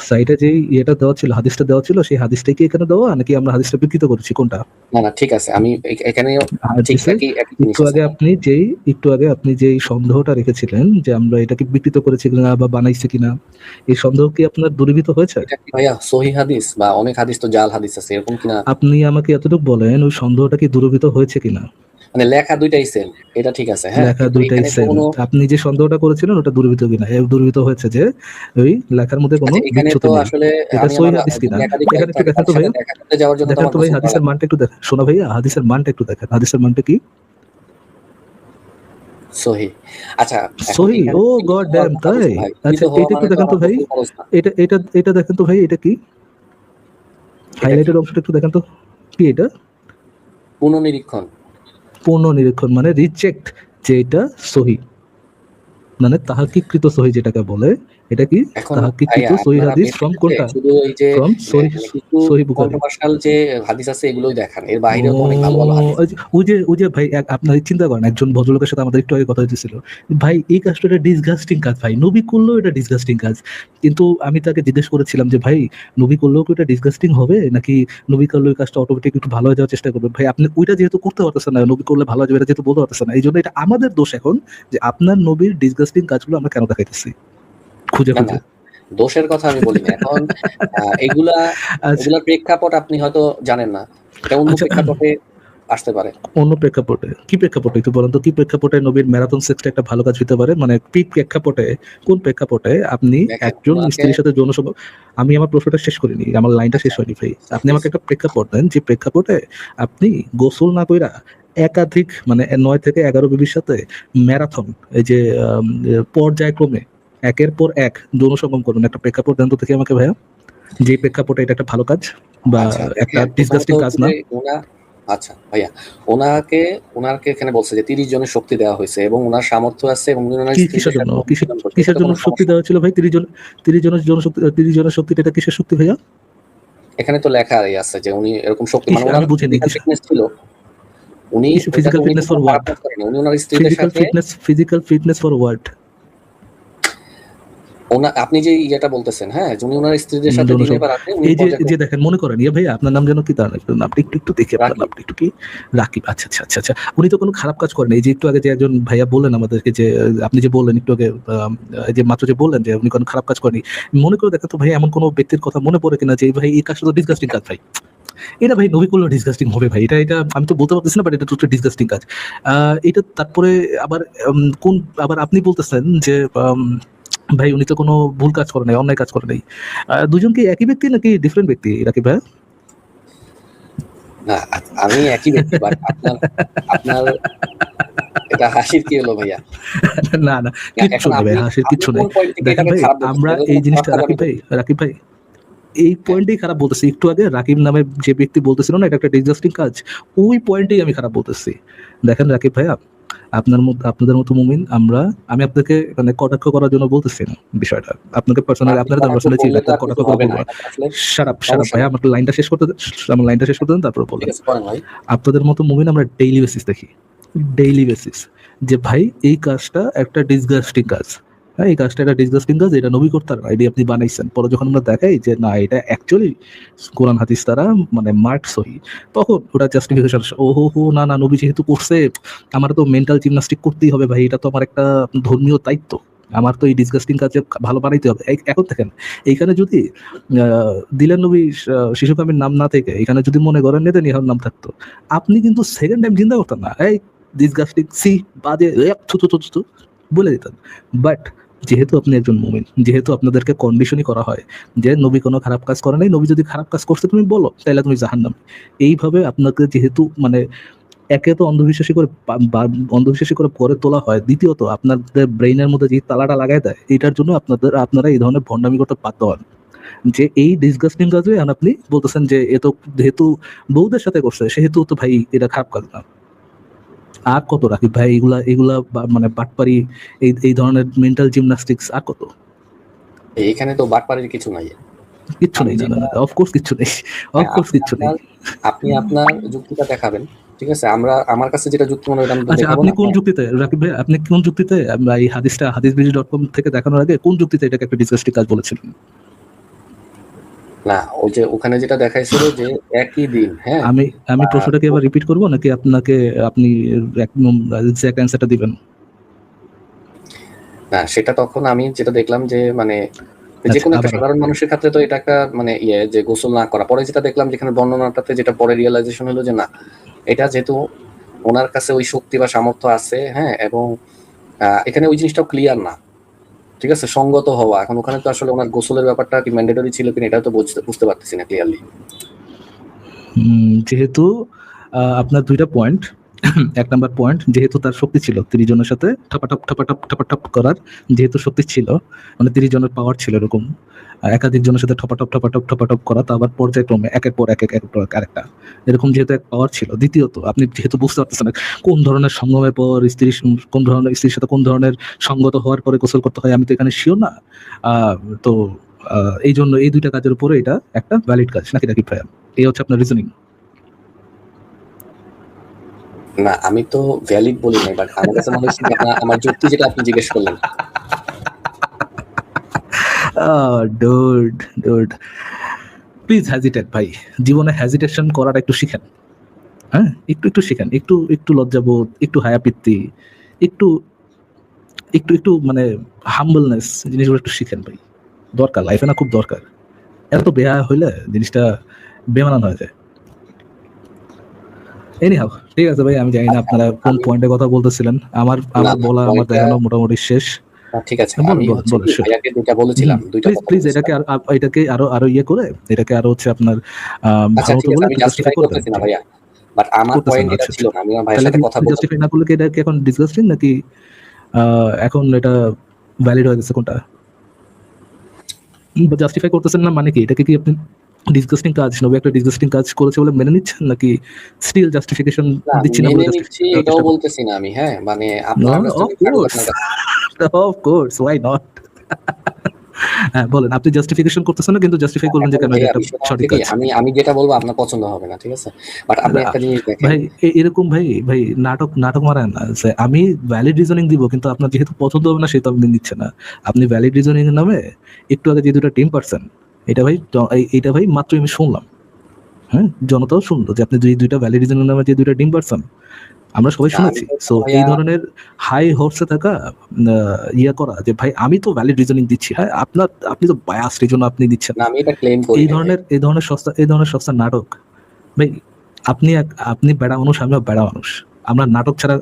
সাইটে যেই ইয়েটা দেওয়া ছিল, হাদিসটা দেওয়া ছিল, সেই হাদিসটাই কি এখানে দেওয়া নাকি আমরা হাদিসটা বিকৃত করেছি, কোনটা? না, ঠিক আছে, আমি এখানে ঠিক হাদিসে একই জিনিস একটু আছে। আগে আপনি যেই সন্দেহটা রেখেছিলেন যে আমরা এটাকে বিকৃত করেছি কিনা বা বানাইছি কিনা, এই সন্দেহ কি আপনার দূরীভূত হয়েছে? এটা কি ভাইয়া সহিহ হাদিস, বা অনেক হাদিস তো জাল হাদিস আছে, এরকম কিনা? আপনি আমাকে এতটুকু বলেন ওই সন্দেহটা কি দূরীভূত হয়েছে কিনা? মানে লেখা দুইটাই সেম, এটা ঠিক আছে, হ্যাঁ, লেখা কিন্তু দুইটাই এখানে সেম। কোনো আপনি যে সন্দেহটা করেছিলেন ওটা দূরীভূত কিনা? দূরীভূত হয়েছে যে ওই লেখার মধ্যে কোনো আচ্ছা, এখানে বিচ্যুতি তো নেই। আসলে এটা আমি সহিহ আমার হাদিস কিনা একাধিক এখানে বাইক একটু থাকে, দেখেন তো তাদের সাথে ভাইয়া। দেখা করতে যাওয়ার জন্য তো দেখেন আমার তো ভাই গোসল করা হাদিসের লাগে। মানটা একটু দেখেন, শোনো ভাইয়া, হাদিসের মানটা একটু দেখেন, হাদিসের মানটা কি? সহিহ। আচ্ছা, এখন সহি, এখানে ও মিলিত গড হওয়ার ড্যাম, কথা তাই? বলছে ভাই, মিলিত আচ্ছা হওয়া এটা একটু মানে তো দেখেন তো আমার ভাই, গোসল খরচ না। এটা দেখেন তো ভাই, এটা কি? এটা কি? হাইলাইটেড অংশটা একটু দেখেন তো, কি এটা? পুনর্নিরীক্ষণ। পুনর্নিরীক্ষণ মানে রিজেক্ট, যে এটা সহি, মানে তাহাকিকৃত সহি যেটাকে বলে, এটা কি? এখন তাহাকিকৃত ভাইয়া সহি আপনারা হাদিস ফ্রম বেসিক্যালি কোনটা? শুধু এই যে ফ্রম সহি, মানে কিছু সহি বুখারী। কন্ট্রোভার্সিয়াল যে হাদিস আছে এগুলোই দেখান, এর ও, বাইরেও তো অনেক ভালো ভালো হাদিস আছে। ওই যে ভাই, আপনার চিন্তা করেন, একজন ভদ্রলোকের সাথে আমাদের একটু আগে কথা হয়েছিল, ভাই এই কাজটা একটা ডিসগাস্টিং কাজ ভাই, নবী করলেও এটা ডিসগাস্টিং কাজ। কিন্তু আমি তাকে জিজ্ঞেস করেছিলাম যে ভাই নবী করলেও কি এটা ডিসগাস্টিং হবে নাকি নবী করলে ওই কাজটা অটোমেটিক একটু ভালো হয়ে যাওয়ার চেষ্টা করবে? ভাই আপনি ওইটা যেহেতু করতে পারতেছেন না, নবী করলে ভালো হয়ে যাবে এটা যেহেতু বলতে পারতেছেন না, এই জন্য এটা আমাদের দোষ এখন যে আপনার নবীর ডিসগাস্টিং কাজগুলো আমরা কেন দেখাইতেছি খুঁজে না, খুঁজে। দোষের কথা আমি বলিনি। এখন এগুলা আচ্ছা এগুলার প্রেক্ষাপট আপনি হয়তো জানেন না। এটা অন্য আচ্ছা, প্রেক্ষাপটে আসতে পারে। অন্য প্রেক্ষাপটে কি প্রেক্ষাপটে একটু বলেন তো, কি প্রেক্ষাপটে নবীর ম্যারাথন সেক্সটা একটা ভালো কাজ হতে পারে? মানে কি প্রেক্ষাপটে, কোন প্রেক্ষাপটে আপনি দেখেন একজন উনাকে স্ত্রীর সাথে যৌন সম্পর্ক, আমি আমার প্রশ্নটা শেষ করিনি, আমার লাইনটা শেষ আচ্ছা, হয়নি ভাই। আপনি প্লিজ। আমাকে একটা প্রেক্ষাপট দেন যে প্রেক্ষাপটে আপনি গোসল না কইরা একাধিক মানে 9 থেকে 11 বিবির সাথে ম্যারাথন, এই যে পর্যায়ক্রমে একের পর এক যৌন সঙ্গম করবেন, একটা প্রেক্ষাপট দেন তো দেখি আমাকে ভাইয়া, যে প্রেক্ষাপটে এটা একটা ভালো কাজ বা আচ্ছা, একটা দেখেন প্রথমত ডিসগাস্টিং কাজ হচ্ছে না। যে আচ্ছা ভাইয়া, ওনাকে এখানে বলছে যে 30 জনের শক্তি দেওয়া হয়েছে এবং উনার সামর্থ্য আছে এবং উনি ওনার কিসের স্ত্রীদের জন্য, সাথে মিলন করছে। কিসের এটা তো জন্য কোনো শক্তি সমস্যা না। দেওয়া ছিল ভাই? 30 জনের শক্তিটা এটা কিসের শক্তি ভাইয়া? এখানে তো লেখাই আছে যে উনি এরকম শক্তি, মানে আমি উনার বুঝিনি ফিজিক্যাল ফিটনেস ছিল। উনি ওইটাকে ফিজিক্যাল উনি ফিটনেস তো ফর কোনো খারাপ হোয়াট? কাজ করেনি। উনি ওনার স্ত্রীদের সাথে ফিজিক্যাল ফিটনেস ফর হোয়াট? আপনি যে ইয়েটা বলতেছেন, হ্যাঁ, যে উনি ওনার স্ত্রীদের সাথে যৌন দিনে সব, বা রাতে উনি এই যে পর্যায়ক্রমে। যে দেখেন, মনে করেন ইয়ে ভাইয়া আপনার নাম যেন কি, তার আপনি একটু দেখি, আপনার রাকিব। নামটা একটু কি? রাকিব, আচ্ছা আচ্ছা আচ্ছা আচ্ছা। উনি তো কোনো খারাপ কাজ করেন, এই যে একটু আগে যে একজন ভাইয়া বললেন আমাদেরকে যে আপনি যে বললেন একটু আগে, এই যে মাত্র যে বললেন যে উনি কোনো খারাপ কাজ করেনি, মনে করে দেখেন তো ভাই এমন কোনো ব্যক্তির কথা মনে পড়ে কিনা যে ভাই এই কাজটা তো ডিসগাস্টিং কাজ ভাই, এটা ভাই নবী করলেও ডিসগাস্টিং হবে ভাই, এটা আমি তো বলতে পারতেছি না, বাট এটা তো ডিসগাস্টিং কাজ। এটা তারপরে আবার আবার আপনি বলতেছেন যে ভাই উনি তো কোনো ভুল কাজ করে নাই, অন্যায় কাজ করে নাই। দুজন কি একই ব্যক্তি নাকি ডিফারেন্ট ব্যক্তি রাকিব ভাই? না, আমি একই ব্যক্তি, বাট আপনার এটা হাসির কি হলো ভাইয়া? না না, কিচ্ছু এখন নেই ভাই, হাসির আপনি কিচ্ছু কোন নেই। পয়েন্ট থেকে দেখেন এটাকে ভাই, খারাপ বলতেছেন? আমরা এটা তো এই কোনো জিনিসটা খারাপ কথা রাকিব ভাই এই পয়েন্টেই খারাপ বলতেছি। একটু আগে রাকিব নামে যে ব্যক্তি বলতেছিল না এটা একটা ডিসগাস্টিং কাজ, ওই পয়েন্টেই আমি খারাপ বলতেছি। দেখেন রাকিব ভাইয়া, আপনাদের মতো মুমিন আমি আপনাকে মানে কটাক্ষ করার জন্য বলতেছি না বিষয়টা, আপনাকে পার্সোনালি আপনি আপনারা কটাক্ষ পার্সোনালি চিন্তা করলে তো আর কটাক্ষ কিছু করে হবে না, বলবো। এটা তো আসলে শারাপ সমস্যা ভাই, নেই। আমার লাইনটা শেষ করতে দেন, তারপরে ঠিক বলেন। আছে, করেন ভাই। আপনাদের মতো মুভিন আমরা ডেইলি বেসিস দেখি, ডেইলি বেসিস, যে ভাই এই কাজটা একটা ডিসগাস্টিং কাজ। হ্যাঁ, এই কাজটা একটা ডিসগাস্টিং কাজ, এটা নবী করতে পারে না, এটি আপনি বানাইছেন। পরে যখন আমরা দেখাই যে না এটা অ্যাকচুয়ালি কোরআন হাদিস দ্বারা মানে মার্ক সহি, তখন ওটা জাস্টিফিকেশন, ও হো হো না না নবী যেহেতু করছে আমার তো মেন্টাল জিমনাস্টিক করতেই হবে ভাই, এটা তো আমার একটা ধর্মীয় দায়িত্ব, আমার তো এই ডিসগাস্টিং কাজে ভালো বানাইতে হবে। এখন দেখেন এইখানে যদি দিলেন নবী শিশু কামির নাম না থেকে এখানে যদি মনে করেন নেতানিয়াহুর নাম থাকতো, আপনি কিন্তু সেকেন্ড টাইম চিন্তা করতেন না, এই ডিসগাস্টিং সি বাজে থু থু থু থু থু বলে দিতেন। বাট যেহেতু আপনি একজন মুমিন, যেহেতু আপনাদেরকে কন্ডিশনই করা হয় যে নবী কোনো খারাপ কাজ করে নাই, নবী যদি খারাপ কাজ করছে তুমি বলো তাহলে তুমি জাহান্নামী, এইভাবে আপনাকে যেহেতু মানে একে তো অন্ধবিশ্বাসী করে পরে তোলা হয়, দ্বিতীয়ত আপনাদের ব্রেইনের মধ্যে যে তালাটা লাগাই দেয়, এটার জন্য আপনারা এই ধরনের ভণ্ডামি করতে বাধ্য হন। যে এই ডিসগাস্টিং কাজে আপনি বলতেছেন যে এ তো যেহেতু বউদের সাথে করছে সেহেতু তো ভাই এটা খারাপ কাজ না। আর কত রাখি ভাই এগুলা মানে বাটপারি, এই ধরনের মেন্টাল জিমনাস্টিক্স আর কত? এখানে তো বাটপাড়ির কিছু নাই। কিচ্ছু আমি নেই, না যেটা না অফকোর্স কিচ্ছু নেই, হ্যাঁ, অফকোর্স কিচ্ছু নেই। আপনি আপনার যুক্তিটা দেখাবেন, ঠিক আছে? আমার কাছে যেটা যুক্তি মনে হয় ওটা আমি তো আচ্ছা, দেখাবো আপনি না। কোন যুক্তিতে রাকিব ভাই, আপনি কোন যুক্তিতে এই হাদিসটা hadithbridge.com থেকে দেখানোর আগে কোন যুক্তিতে এটাকে একটা ডিসগাস্টিং কাজ বলেছিলেন? না, ওই যে ওখানে যেটা দেখাইছিল যে একই দিন, হ্যাঁ, আমি প্রশ্নটা কি আবার রিপিট করবো নাকি আপনি একদম এক্সাক্ট অ্যান্সারটা দিবেন? না সেটা তখন আমি যেটা দেখলাম যে মানে যে আচ্ছা, কোনো একটা আবার সাধারণ মানুষের ক্ষেত্রে তো এটা একটা মানে যে গোসল না করা, পরে যেটা দেখলাম যেখানে বর্ণনাটাতে যেটা পরে রিয়েলাইজেশন হলো যে না, এটা যেহেতু ওনার কাছে ওই শক্তি বা সামর্থ্য আছে, হ্যাঁ, এবং এখানে ওই জিনিসটাও ক্লিয়ার না, ঠিক আছে, সঙ্গত হওয়া। এখন ওখানে তো আসলে ওনার গোসলের ব্যাপারটা কি ম্যান্ডেটরি ছিল কিনা এটা তো বুঝতে পারতেছি না ক্লিয়ারলি। যেহেতু আপনার দুইটা পয়েন্ট, এক নাম্বার পয়েন্ট, যেহেতু তার শক্তি ছিল 30 জনের সাথে ঠাপাঠাপ করার, যেহেতু শক্তি ছিল মানে 30 জনের পাওয়ার ছিল এরকম, একাধিক জনের সাথে ঠাপাঠাপ করা, তা আবার পর্যায়ক্রমে একের পর এক আরেকটা, এরকম যেহেতু এক পাওয়ার ছিল। দ্বিতীয়ত আপনি যেহেতু বুঝতে পারতেছেন না কোন ধরনের সঙ্গমের পর কোন ধরনের স্ত্রীর সাথে কোন ধরনের সঙ্গত হওয়ার পরে গোসল করতে হয়, আমি তো এখানে শিওর না। তো এই জন্য এই দুইটা কাজের উপরে এটা একটা ভ্যালিড কাজ নাকি রাকিব ভাইয়া? এই হচ্ছে আপনার রিজনিং। না আমি তো ভ্যালিড বলি নাই, বাট আমার কাছে মনে হচ্ছে যে আমার যুক্তি যেটা আপনি জিজ্ঞেস করলেন। ডুড প্লিজ হেজিটেট ভাই, জীবনে হেজিটেশন করাটা একটু শিখেন। হ্যাঁ, একটু শিখেন, একটু লজ্জাবোধ, একটু হায়াপিত্তি, একটু একটু মানে হাম্বলনেস, জিনিসগুলো একটু শিখেন ভাই, দরকার লাইফে, না খুব দরকার। এত বেহায়া হইলে জিনিসটা বেমানান হয়ে যায়। এনিহাউ, ঠিক আছে ভাই, আমি জানি না আপনারা কোন পয়েন্টে কথা বলতেছিলেন, আমার বলা আমার দেখানো মোটামুটি শেষ। ঠিক আছে, বলুন, আমি বলুন, হচ্ছে বলুন, কি sure. ভাইয়াকে দুইটা বলেছিলাম, দুইটা কথা প্লিজ বলেছিলাম। এটাকে আরো ইয়ে করে, এটাকে আরো হচ্ছে আপনার আচ্ছা ভালো ঠিক তো আছে, বলে আমি একটু জাস্টিফাই জাস্টিফাই করে দেন। করতেছি না ভাইয়া, বাট আমার করতেছেন পয়েন্ট না, এটা আচ্ছা ছিল আচ্ছা। না। আমি আমার ভাইয়ের তাহলে সাথে কথা বলতে জাস্টিফাই না করলে কি এটা এখন ডিসগাস্টিং নাকি এখন এটা ভ্যালিড হয়ে গেছে কোনটা? জাস্টিফাই করতেছেন না মানে কি, এটাকে কি আপনি ডিসগাস্টিং কাজ, নবী একটা ডিসগাস্টিং কাজ করেছে বলে মেনে নিচ্ছেন, নাকি স্টিল জাস্টিফিকেশন না, দিচ্ছি না বলে মেনে নিচ্ছি জাস্টিফিকেশন এটাও বলতেছি না আমি, হ্যাঁ, মানে আপনার আন্ডারস্ট্যান্ডিং থাকুক আপনার কাছে। Of course why not. হ্যাঁ বলেন, আপনি জাস্টিফিকেশন করতেছেন না কিন্তু জাস্টিফাই করবেন যে এখন কেন এটা ভাইয়া একটা বিষয়টা হচ্ছে সঠিক কি, কাজ। আমি যেটা বলবো আপনার পছন্দ হবে না, ঠিক আছে, বাট আপনি একটা জিনিস দেখেন। ভাই এরকম ভাই নাটক মারেন না যে আমি ভ্যালিড রিজনিং দিব কিন্তু আপনার যেহেতু পছন্দ হবে না সেটা আপনি নিচ্ছেন না। আপনি ভ্যালিড রিজনিং এর নামে একটু আগে যে দুটো টিম পারছেন, এটা ভাই মাত্র আমি শুনলাম, হ্যাঁ, জনতাও শুনলো যে আপনি দুইটা ভ্যালিড রিজনিং নামে যে দুইটা টিম পারছেন, আমরা সবাই শুনেছি। সো এই ধরনের হাই হোর্সে থাকা ইয়া করা যে ভাই আমি তো ভ্যালিড রিজনিং দিচ্ছি, হ্যাঁ আপনি তো বায়াস, এই জন্য আপনি দিচ্ছেন না, আমি এটা ক্লেম করি না। এই ধরনের সস্তা নাটক ভাই। আপনি বেড়া মানুষ, আমিও বেড়া মানুষ, আমরা নাটক ছাড়া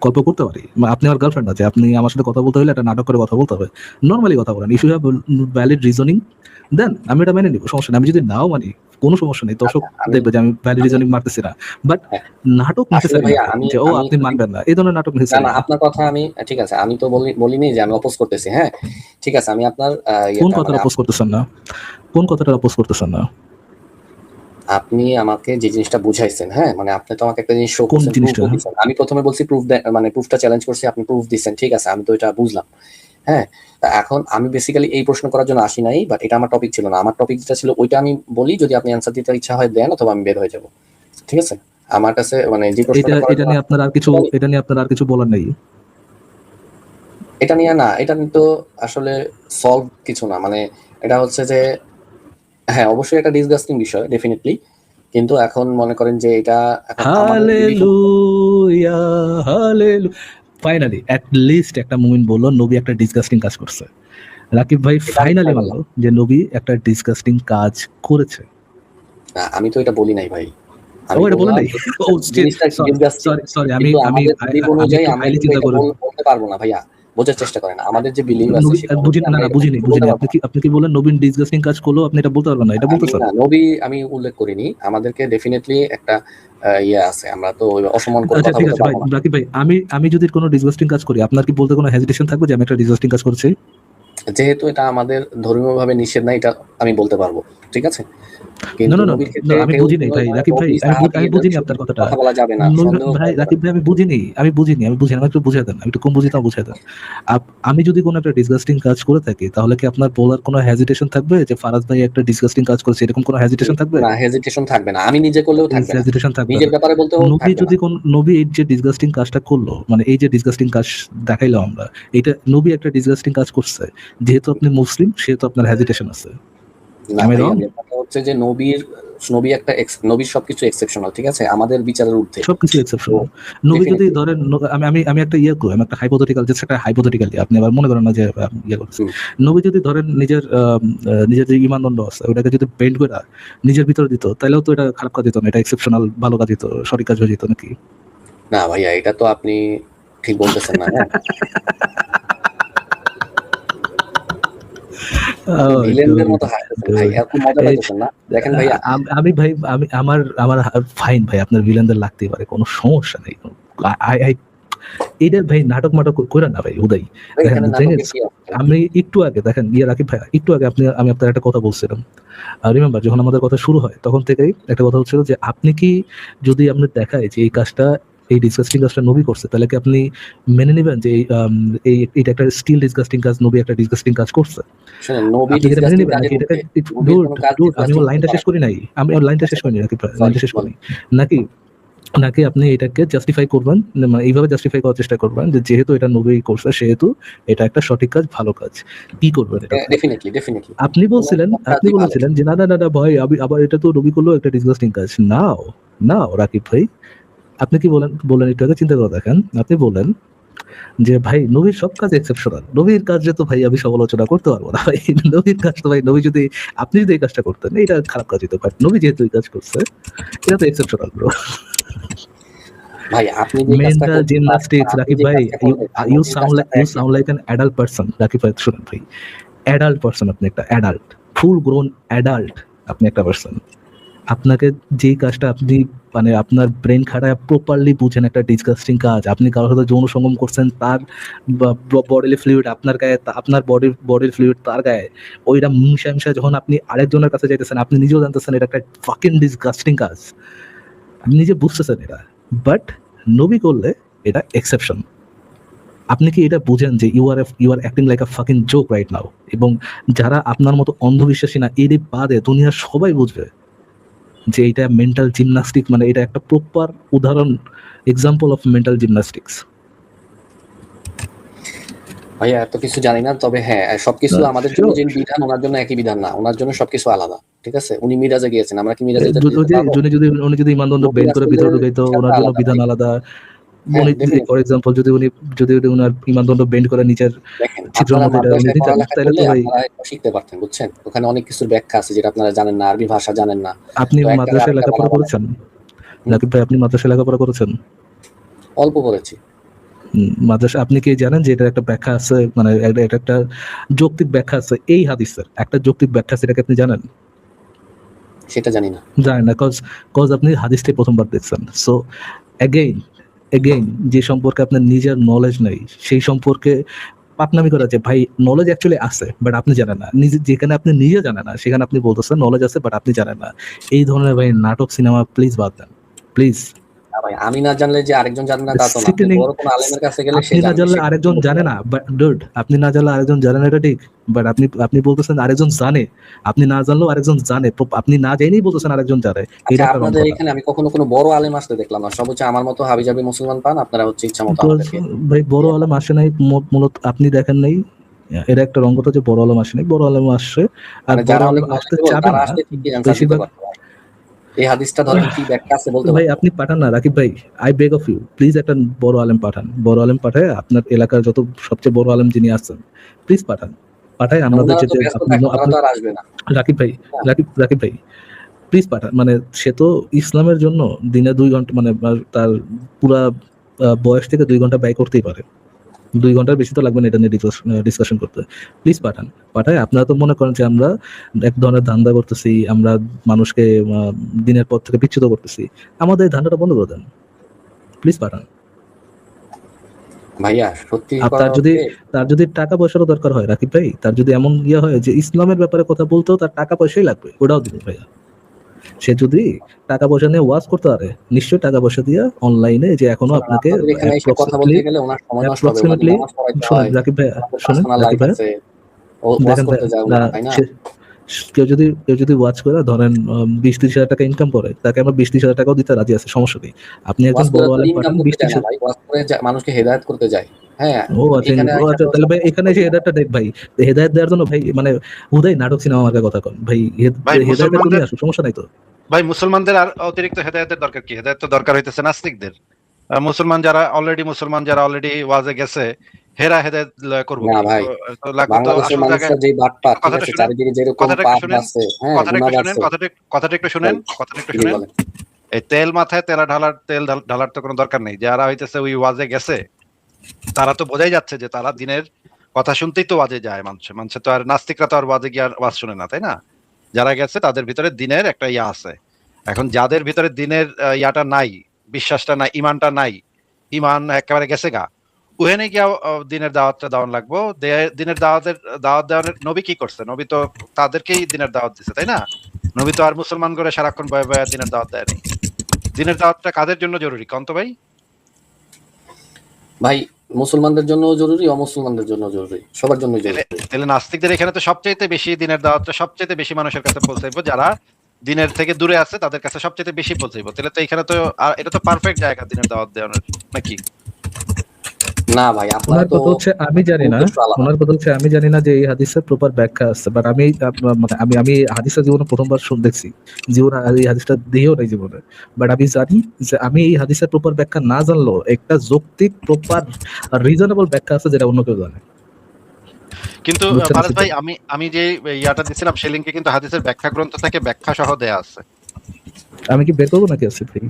গল্প করতে পারি? আপনি আমার গার্লফ্রেন্ড আছে, আপনি আমার সাথে কথা বলতে হলে একটা নাটক করে কথা বলতে হবে, নর্মালি কথা বলেন। If you have valid reasoning then আমি এটা মেনে নিব, সমস্যা নেই। আমি যদি নাও মানি কোনো সমস্যা নেই, দর্শক দেখবে যে আমি ভ্যালিড রিজনিং মারতেছি না, বাট নাটক নেসেসারি যে ও আপনি মানবেন না, এই ধরনের নাটক নেসেসারি না। আপনার কথা আমি ঠিক আছে, আমি তো বলিনি যে আমি অপোজ করতেছি, হ্যাঁ, ঠিক আছে, আমি আপনার কোন কথাটা অপোজ করতেছেন না? কোন কথাটা অপোজ করতেছেন না? আপনি আমাকে যে জিনিসটা বুঝাইছেন, হ্যাঁ, মানে আপনি তো আমাকে একটা জিনিস শো কোন করছেন, প্রুফ জিনিসটা? দিচ্ছেন। আমি প্রথমে বলছি প্রুফ মানে প্রুফটা চ্যালেঞ্জ করছি, আপনি প্রুফ দিচ্ছেন, ঠিক আছে, আমি তো এটা বুঝলাম। হ্যাঁ, তা এখন আমি বেসিক্যালি এই প্রশ্ন করার জন্য আসি নাই, বাট এটা আমার টপিক ছিল না। আমার টপিক যেটা ছিল ওইটা আমি বলি, যদি আপনি অ্যান্সার দিতে ইচ্ছা হয় দেন, অথবা আমি বের হয়ে যাব। ঠিক আছে, আমার কাছে মানে যে এটা প্রশ্নটা করার এটা জন্য নিয়ে আপনার আর কিছু এটা নিয়ে আপনার আর কিছু বলার নেই? এটা নিয়ে না, এটা নিয়ে তো আসলে সলভ কিছু না, মানে এটা হচ্ছে যে হ্যাঁ অবশ্যই একটা ডিসগাস্টিং বিষয় ডেফিনেটলি, কিন্তু এখন মনে করেন যে এটা এখন আমাদের belief হালেলুয়া, হালেলু। ফাইনালি অ্যাট লিস্ট একটা মুমিন বললো নবী একটা ডিসগাস্টিং কাজ করছে। রাকিব ভাই এটা আমি ফাইনালি কোথায় মানলো বললাম? যে নবী একটা ডিসগাস্টিং কাজ করেছে। না, আমি তো এটা বলি নাই ভাই। আমি ও এটা বলে বললাম নাই? যে ও জিনিসটা সরি ডিসগাস্টিং, সরি সরি, আমি কিন্তু আমি আমাদের বিলিভ আমি অনুযায়ী একটু আমরা হাইলি কিন্তু চিন্তা এটা করে বলতে পারবো না ভাইয়া। বোঝার চেষ্টা করেন, আমাদের যে বিলিভ আছে নবী সেটা বুঝি অনুযায়ী না আমরা না এটা বুঝিনি বলতে বুঝিনি, পারবো না। আপনি কি বলেন নবীন ডিসগাস্টিং কাজ করলো, আপনি এটা বলতে পারবেন না, এটা বলতে আমি চান? না, নবী আমি উল্লেখ করিনি, আমাদেরকে ডেফিনেটলি একটা ইয়ে আছে, আমরা তো ওই অসম্মান করে আচ্ছা কথা ঠিক বলতে আছে ভাই, পারবো না। রাকিব ভাই আমি যদি কোনো ডিসগাস্টিং কাজ করি, আপনার কি বলতে কোনো হেজিটেশন থাকবে যে আমি একটা ডিসগাস্টিং কাজ করছি? যেহেতু এটা আমাদের ধর্মীয় ভাবে নিষেধ না, এটা আমি বলতে পারবো, ঠিক আছে। না কিন্তু না না নবীর না, ক্ষেত্রে আমি কেউ বুঝিনি কোনো ভাই, মানে রাকিব ভাই নবী সাহাবী আমি এদের বুঝিনি আপনার সম্পর্কে কথাটা। কথা বলা যাবে না, সন্দেহ ভাই করা যাবে রাকিব না। ভাই আমি বুঝিনি, আমাকে একটু বুঝিয়ে দেন, আমি একটু কম বুঝিতাম, বুঝিয়ে দেন। আমি যদি কোনো একটা ডিসগাস্টিং কাজ করে থাকি, তাহলে কি আপনার বলার কোনো হেজিটেশন থাকবে যে ফারাজ ভাই একটা ডিসগাস্টিং কাজ করেছে, এরকম কোনো হেজিটেশন থাকবে? না, হেজিটেশন থাকবে না, আমি নিজে করলেও থাকবে না, হেজিটেশন থাকবে নিজের না। ব্যাপারে বলতেও নবী থাকবে না। যদি কোন নবী এই যে ডিসগাস্টিং কাজটা করলো, মানে এই যে ডিসগাস্টিং কাজ দেখাইলাম আমরা, এটা নবী একটা ডিসগাস্টিং কাজ করছে, যেহেতু আপনি মুসলিম সেহেতু আপনার হেজিটেশন আছে। না আমি ভাইয়া, রং? ব্যাপারটা হচ্ছে যে নবী একটা নবীর সবকিছু এক্সেপশনাল, ঠিক আছে, আমাদের বিচারের ঊর্ধ্বে। সবকিছু তো এক্সেপশনাল। নবী যদি ডেফিনেটলি। ধরেন আমি একটা ইয়ে করি, আমি একটা হাইপোথেটিক্যাল, জাস্ট একটা হাইপোথেটিক্যাল, আপনি আবার মনে করেন না যে ইয়ে করছে। নবী যদি ধরেন নিজের যে ঈমানদণ্ড আছে ওটাকে যদি বেন্ড করে নিজের ভিতরে দিত, তাহলেও তো এটা খারাপ কাজ দিত না, এটা এক্সেপশনাল ভালো কাজ দিত, সঠিক কাজ হয়ে যেত নাকি? না ভাইয়া, এটা তো আপনি ঠিক বলতেছেন না, হ্যাঁ। আপনি Oh, ভিলেনদের dude, মতো হাসতেছেন ভাই, dude. এত মজা এই পাইতেছেন না। দেখেন ভাইয়া, আমি ভাই আমার আমার ফাইন ভাই, আপনার ভিলেনদের লাগতেই পারে, কোনো সমস্যা নেই। আই আই এইটা ভাই নাটক মাটক করে না ভাই উদয়। ভাই দেখেন এখানে the thing নাটকের is, কি আছে? আমি একটু আগে দেখেন রাকিব ভাই, একটু আগে আমি আপনার একটা কথা বলছিলাম, রিমেম্বার যখন আমাদের কথা শুরু হয় তখন থেকেই একটা কথা হচ্ছিল যে আপনি কি, যদি আপনি দেখায় যে এই কাজটা, এই ডিসগাস্টিং কাজটা নবী করছে, তাহলে কি আপনি মেনে নেবেন যে এটা একটা স্টিল ডিসগাস্টিং কাজ, নবী একটা ডিসগাস্টিং কাজ করছে? শুনেন, নবী আপনি কি এটা মেনে ডিসগাস্টিং নিবেন কাজের নাকি এটাকে? ঊর্ধ্বে, নবীর ডুড কোনো কাজ ডুড আমি ডিসগাস্টিং আমার হতে লাইনটা পারে শেষ না। করি নাই, আমি আমার লাইনটা শেষ আচ্ছা, করিনি রাকিব ভাই, সরি লাইনটা শেষ বলেন। করিনি। নাকি নাকি আপনি এটাকে জাস্টিফাই করবেন, মানে এইভাবে জাস্টিফাই করার চেষ্টা করবেন যে যেহেতু এটা নবী করছে সেহেতু এটা একটা সঠিক কাজ, ভালো কাজ। কি করবেন এটাতে? ডেফিনেটলি ডেফিনেটলি আপনি ওনার বলছিলেন, সব আপনি কাজই ভালো। বলেছিলেন যে না না না না ভাই, আমি আবার এটা তো নবী করলেও একটা ডিসগাস্টিং কাজ। নাও নাও রাকিব ভাই, আপনি কি বলেন একটু আগে চিন্তা করে দেখেন, আপনি বলেন যে ভাই নবীর সব কাজ এক্সেপশনাল, নবীর কাজে তো ভাই আমি সমালোচনা করতে পারবো না ভাই, নবীর কাজ তো ভাই, নবী যদি, আপনি যদি এই কাজটা করতেন এটা খারাপ কাজ হতো, বাট নবী যেহেতু এই কাজ করছে এটা তো এক্সেপশনাল ব্রো। ভাই আপনি যে কাজটা মেন্টাল করতে পারবেন, জিমনাস্টিক্স আপনি রাকিব যে ভাই, কাজটা করবেন আর ইউ নবীর সাউন্ড কাজটা লাইক প্রায় একই। অ্যান অ্যাডাল্ট পারসন রাকিব ভাই, শুনুন ভাই, অ্যাডাল্ট পারসন, আপনি একটা অ্যাডাল্ট, ফুল গ্রোন অ্যাডাল্ট, আপনি একটা পারসন। আপনাকে যেই কাজটা আপনি, মানে আপনার ব্রেন খাটায় প্রপারলি বুঝেন একটা ডিসগাস্টিং কাজ, আপনি কারোর সাথে যৌন সঙ্গম করছেন, তার বডিলি ফ্লুইড আপনার গায়ে, আপনার বডির ফ্লুইড তার গায়ে, ওইটা মিশা যখন আপনি আরেকজনের কাছে যাইতেছেন, আপনি নিজেও জানতেছেন এটা একটা ফাকিং ডিসগাস্টিং কাজ, আপনি নিজে বুঝতেছেন এটা, বাট নবী করলে এটা এক্সেপশন। আপনি কি এটা বুঝেন যে you are acting like a fucking joke right now? এবং যারা আপনার মতো অন্ধবিশ্বাসী না, এরই বাদে দুনিয়ার সবাই বুঝবে যে এটা মেন্টাল জিমনাস্টিক, মানে এটা একটা প্রপার উদাহরণ, এক্সাম্পল অফ মেন্টাল জিমনাস্টিক্স। ভাইয়া এত কিছু জানি না, তবে হ্যাঁ সবকিছু আমাদের জন্য যে বিধান ওনার জন্য একই বিধান না, ওনার জন্য সবকিছু আলাদা, ঠিক আছে। উনি মিরাজে গিয়েছেন, আমরা কি মিরাজে যেতে পারবো? উনি যদি ইমানদণ্ড নবী বের করে ভিতরে রাসূলদের ঢুকাইতো, ওনার বিষয়টা জন্য আলাদা বিধান ভাই। আলাদা। হ্যাঁ উনি ডেফিনেটলি। ফর এক্সাম্পল যদি উনি ওনার ইমানদণ্ড বেন্ড করে নিচের দেখেন, ছিদ্রের আপনারা মধ্যে এটা উনি মাদ্রাসায় দিতেন, পড়ালেখা তাহলে করলে তো ভাই, আপনারা এটা শিখতে পারতেন, বুঝছেন, ওখানে অনেক কিছুর ব্যাখ্যা আছে যেটা আপনারা জানেন না, আরবি ভাষা জানেন না, আপনি তো একটারে মাদ্রাসায় আরেকটা লেখাপড়া বানাবো না। করেছেন? রাকিব ভাই আপনি মাদ্রাসায় লেখাপড়া করেছেন? অল্প পড়েছি। মাদ্রাসা, আপনি কি জানেন যে এটা একটা ব্যাখ্যা আছে, মানে এটা একটা যৌক্তিক ব্যাখ্যা আছে এই হাদিসের, একটা যৌক্তিক ব্যাখ্যা আছে, এটাকে আপনি জানেন? সেটা জানি না। জানেন না, কজ আপনি হাদিসটাই প্রথমবার দেখছেন। সো এগেইন যে সম্পর্কে আপনার নিজের নলেজ নেই, সেই সম্পর্কে পাকনামি করে যে ভাই নলেজ অ্যাকচুয়ালি আছে বাট আপনি জানেন না, নিজে যেখানে আপনি নিজে জানেন না সেখানে আপনি বলতেছেন নলেজ আছে বাট আপনি জানেন না। এই ধরনের ভাই নাটক সিনেমা প্লিজ বাদ দেন প্লিজ। না ভাই, আমি না জানলে যে আরেকজন জানে না তা তো না। আপনি সিটেনিং, বড় কোনো আলেমের কাছে গেলে সে আপনি না জানবে, জানলে সে আরেকজন জানে না, বাট ডুড আপনি না জানলে আরেকজন জানে না, এটা ঠিক, বাট আপনি আপনি বলতেছেন আরেকজন জানে, আপনি না জানলেও আরেকজন জানে, আপনি না জেনেই বলতেছেন আরেকজন জানে, আচ্ছা, এটা একটা রং আপনাদের কথা। এখানে আমি কখনো কোনো বড় আলেম আসতে দেখলাম না, সব হচ্ছে আমার মতো হাবিজাবি মুসলমান পান, আপনারা হচ্ছে ইচ্ছা মতো আমাদেরকে। ভাই বড় আলম আসে নাই, মূলত আপনি দেখেন নাই, এটা একটা রং কথা যে বড় আলম আসে নাই, বড় আলম আসছে, আর মানে বড় যারা আলম অনেক আসতে knowledgeable চাবে তারা না আসলে ঠিকই অ্যান্সার দিতে বেশিরভাগ। পারবে। এই হাদিসটা ধরেন কি ব্যাখ্যা আছে বলতে ভাই পারবেন? আপনি পাঠান না রাকিব ভাই, I beg of you please একটা বড় আলেম পাঠান, বড় আলেম পাঠায় আপনার এলাকার যত সবচেয়ে বড় আলেম যিনি আছেন প্লিজ পাঠান, পাঠায় না, আমাদের ওনারা তো যে ব্যস্ত থাকে, ওনারা আপনি তো আর আসবে না। রাকিব ভাই, হ্যাঁ। রাকিব ভাই প্লিজ পাঠান, মানে সে তো ইসলামের জন্য দিনে 2 ঘন্টা মানে তার পুরা বয়স থেকে 2 ঘন্টা ব্যয় করতেই পারে, 2 ঘন্টার বেশি তো লাগবে না এটা নিয়ে ডিসকাশন করতে। প্লিজ পাঠান, পাঠায়। আপনারা তো মনে করেন যে আমরা এক ধরনের ধান্দা করতেছি, আমরা মানুষকে দিনের পর থেকে বিচ্যুত করতেছি, আমাদের এই ধান্দাটা বন্ধ করে দেন, প্লিজ পাঠান। ভাইয়া সত্যি আর কথা তার হচ্ছে, যদি টাকা পয়সারও দরকার হয় রাকিব ভাই, তার যদি এমন ইয়ে হয় যে ইসলামের ব্যাপারে কথা বলতেও তার টাকা পয়সাই লাগবে, ওটাও দিবেন ভাইয়া। সে যদি টাকা পয়সা নিয়ে ওয়াজ করতে পারে, নিশ্চয়ই টাকা পয়সা দিয়ে অনলাইনে যে এখনো শোনেন, আপনাকে আপনাদের এখানে এসে কথা বলতে গেলে ওনার সময় নষ্ট হবে, ওনাদের অ্যাপ্রক্সিমেটলি, নামাজ পড়াইতে শোনেন হয়, রাকিব ভাইয়া, ওনাদের শোনেন পার্সোনাল লাইফ রাকিব ভাইয়া, আছে, ওয়াজ দেখেন করতে যায় ওনারা, তাই না? কেউ যদি ওয়াচ করে ধরেন 20-30 হাজার টাকা ইনকাম করে, তাকে আমরা 20-30 হাজার টাকাও দিতে রাজি আছে, সমস্যা নেই। আপনি একজন ওয়াজ করে বড় তো আলেম ইনকাম পাঠান করতে যায় 20-30 না ভাই, ওয়াজ করে মানুষকে হেদায়েত করতে যায়। হ্যাঁ, ও আচ্ছা, এখানে ও আইসা আচ্ছা, তো তাহলে ভাই সবকিছু এখানে এসে করি না। হেদায়তটা দেখ ভাই, হেদায়ত দেওয়ার জন্য ভাই মানে হুদাই নাটক সিনেমা মার্কা কথা কন ভাই, ভাই হেদায়তের জন্য মুসলমানদের আসুক, সমস্যা নাই তো। ভাই মুসলমানদের আর অতিরিক্ত হেদায়েতের দরকার কি? হেদায়েত তো দরকার হইতেছে নাস্তিকদের। মুসলমান যারা অলরেডি ওয়াজে গেছে, হেরা হেদায়েত করবো না কি? ভাই, তো লাগবে তো বাংলাদেশের আসল জায়গায়। মানুষরা যে বাটপার, একটু ঠিক কথাটা আছে, শুনেন, চারিদিকে যেরকম কথাটা একটু পাপ শুনেন, বাড়ছে, হ্যাঁ, কথাটা গুনাহ একটু শুনেন, বাড়ছে। কথাটা একটু শুনেন, কথাটা একটু জি শুনেন। বলেন। এই তেল মাথায় তেল ঢালার তো কোনো দরকার নেই। যারা হইতেছে ওই ওয়াজে গেছে, তারা তো বোঝাই যাচ্ছে যে তারা দিনের কথা শুনতেই তো ওয়াজে যায়। মানুষে তো আর নাস্তিকরা তো আর ওয়াজে গিয়ে আর ওয়াজ শুনে না, তাই না? যারা গেছে তাদের ভিতরে দিনের একটা ইয়া আছে। এখন যাদের ভিতরে দিনের ইয়াটা নাই, বিশ্বাসটা নাই, ইমানটা নাই, ইমান একেবারে গেছে গা, ওখানে গিয়া দিনের দাওয়াতটা দেওয়ান লাগবো। দিনের দাওয়াত দেওয়ার নবী কি করছে? নবী তো তাদেরকেই দিনের দাওয়াত দিছে, তাই না? নবী তো আর মুসলমান করে সারাক্ষণ বয়ে বয়ে দিনের দাওয়াত দেয়নি। দিনের দাওয়াতটা কাদের জন্য জরুরি কন্ত ভাই? ভাই মুসলমানদের জন্য জরুরি, অমুসলমানদের জন্য জরুরি, সবার জন্যই তাহলে জরুরি। তাহলে নাস্তিকদের এখানে তো সবচাইতে বেশি দিনের দাওয়াতটা সবচাইতে বেশি মানুষের কাছে পৌঁছাইবো, যারা দিনের থেকে দূরে আছে তাদের কাছে সবচাইতে বেশি পৌঁছাইবো। তাহলে তো এখানে তো এটা তো পারফেক্ট জায়গা দিনের দাওয়াত দেওয়ানোর, নাকি? না ভাই, আপনারা ওনার তো কথা হচ্ছে আমি জানি না, উদ্দেশ্য আলাদা। ওনার কথা হচ্ছে আমি জানি না যে এই হাদিসের প্রপার ব্যাখ্যা আছে, বাট আমি মানে আমি হাদিসটা জীবনে প্রথমবার দেখছি, জীবনে এই হাদিসটা দিয়েও নাই জীবনে, বাট আমি জানি যে আমি এই হাদিসের প্রপার ব্যাখ্যা না জানলেও একটা যৌক্তিক প্রপার রিজনেবল ব্যাখ্যা আছে যেটা অন্য কেউ জানে। কিন্তু বুঝছেন ফারাজ আসিফ ভাই, ভাই? আমি যে ইয়াটা দিছিলাম সেই লিঙ্কে কিন্তু হাদিসের ব্যাখ্যা গ্রন্থ থেকে ব্যাখ্যা সহ দেয়া আছে। আমি কি বের করবো নাকি আসিফ ভাই?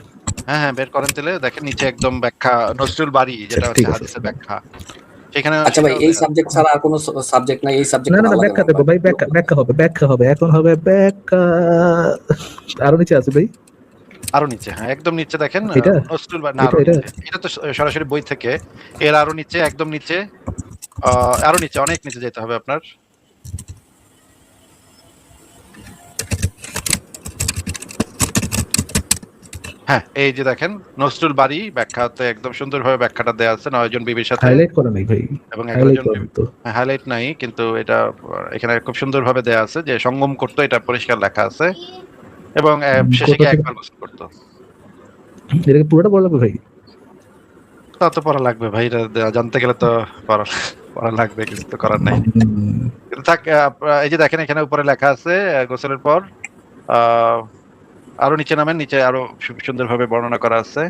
হ্যাঁ হ্যাঁ, বের করেন তাহলে, দেখেন নিচে একদম ব্যাখ্যা নজরুল বাড়ি, যেটা ঠিক হচ্ছে আছে। হাদিসের ব্যাখ্যা, সেখানে আচ্ছা ভাই, সেটাও এই দেয়া আছে। সাবজেক্ট ছাড়া আর কোনো সাবজেক্ট নাই? এই না সাবজেক্টটা না ভালো না, লাগে না ব্যাখ্যা আমার দেবো ভাই, ভাই। ব্যাখ্যা হবে, এখন হবে ব্যাখ্যা। আরো নিচে আছে ভাই, আরো নিচে, হ্যাঁ একদম নিচে দেখেন, এটা নজরুল বাড়ি না, এটা আরো এটা নিচে। এটা তো সরাসরি বই থেকে, এর আরো নিচে, একদম নিচে, আরো নিচে, অনেক নিচে যেতে হবে আপনার। হ্যাঁ, এই যে দেখেন নজরুল বাড়ি ব্যাখ্যাতে একদম সুন্দরভাবে ব্যাখ্যাটা দেওয়া আছে 9 জন বিবির সাথে, হাইলাইট করা নাই ভাই, এবং 11 হাইলাইট জন করা বিবি। নাই তো। হাইলাইট নাই, কিন্তু এটা এখানে খুব সুন্দরভাবে দেওয়া আছে যে সঙ্গম করতো, এটা পরিষ্কার লেখা আছে, এবং শেষে কোথা গিয়ে থেকে একবার গোসল করতো। এটাকে পুরোটা বলা লাগবে ভাই? তা তো পড়া লাগবে ভাই, এটা জানতে গেলে তো পড়া পড়া লাগবে, কিছু তো করার নাই। হুম, কিন্তু থাক, এই যে দেখেন এখানে উপরে লেখা আছে গোসলের পর আহ আরো নিচে নামেন, নিচে আরো সুন্দরভাবে বর্ণনা করা আছে,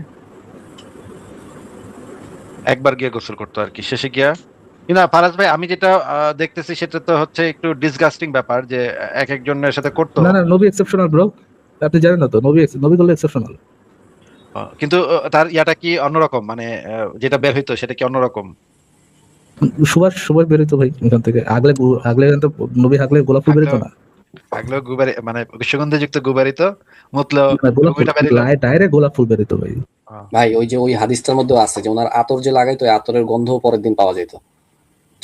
একবার গিয়ে গোসল করতো আর কি, শেষে গিয়া। না ফারাজ ভাই, আমি যেটা দেখতেছি সেটা তো হচ্ছে একটু ডিসগাস্টিং ব্যাপার, যে এক একজনের সাথে করতো। না না, নবী এক্সেপশনাল ব্রো, আপনি জানেন না তো, নবী করলে এক্সেপশনাল। কিন্তু তার ইয়াটা কি অন্যরকম, মানে যেটা বের হইতো সেটা কি অন্যরকম? সুবাস বেরোতো ভাই এখান থেকে, আগলে এখান থেকে নবী আগলে গোলাপ ফুল বেরোতো আগলেও না? আগলেও গুবারি, মানে সুগন্ধি যুক্ত গুবারিত, মুতলো না, গোলাপ ফুল ওইটা বেরিল। ডাইরেক্ট গোলাপ ফুল বেরোতো ভাই। ভাই ওই যে ওই হাদিসটার মধ্যে আছে যে ওনার আতর যে লাগাইতো, ওই আতরের গন্ধ পরের দিন পাওয়া যেত,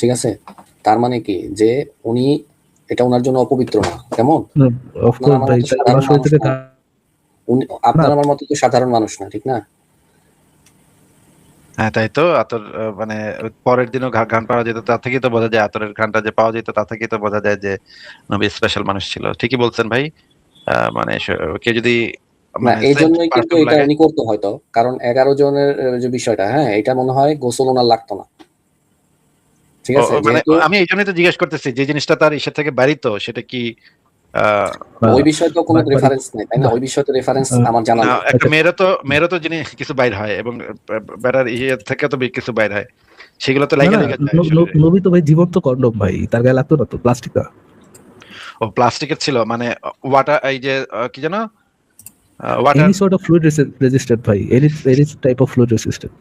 ঠিক আছে? তার মানে কি যে উনি এটা ওনার জন্য অপবিত্র না, কেমন? অফকোর্স আমার ভাই, মতো তাই সাধারণ আমার শরীর মানুষ থেকে না, উনি না আপনার আমার মতো তো সাধারণ মানুষ না, ঠিক না? হ্যাঁ তাই তো আতর মানে ওই পরের দিনও ঘ্রাণ পাওয়া যেত, তা থেকেই তো বোঝা যায়, আতরের ঘ্রাণটা যে পাওয়া যেত তা থেকেই তো বোঝা যায় যে নবী স্পেশাল মানুষ ছিল। ঠিকই বলছেন ভাই। মানে কে যদি না মানে এই সেন্ট জন্যই কিন্তু পারফিউম এটা লাগায়। উনি করতো হয়তো, কারণ 11 জনের যে বিষয়টা, হ্যাঁ, এটা মনে হয় গোসল ওনার লাগতো না, ঠিক আছে? মানে যেহেতু আমি এই জন্যই তো জিজ্ঞেস করতেছি, যে জিনিসটা তার ইসে থেকে বাড়িত সেটা কি আহ ওই বিষয়ে তো কোনো বাটপারি রেফারেন্স নাই, তাই না? ওই বিষয়ে তো রেফারেন্স আমার জানা না, নেই। একটা আচ্ছা, মেয়েরও তো জিনিস কিছু বাইর হয়, এবং বেটার ইয়ে থেকে তো কিছু বাইর হয়, সেগুলো তো না লাগা না, লেগে যায় শরীরে। নবী তো ভাই জীবন্ত কন্ডম ভাই, তার গায়ে লাগতো না তো প্লাস্টিক না। ও প্লাস্টিকের ছিল, মানে ওয়াটার, এই যে কি যেন water. Any sort of fluid resistant ভাই, any type of fluid resistant.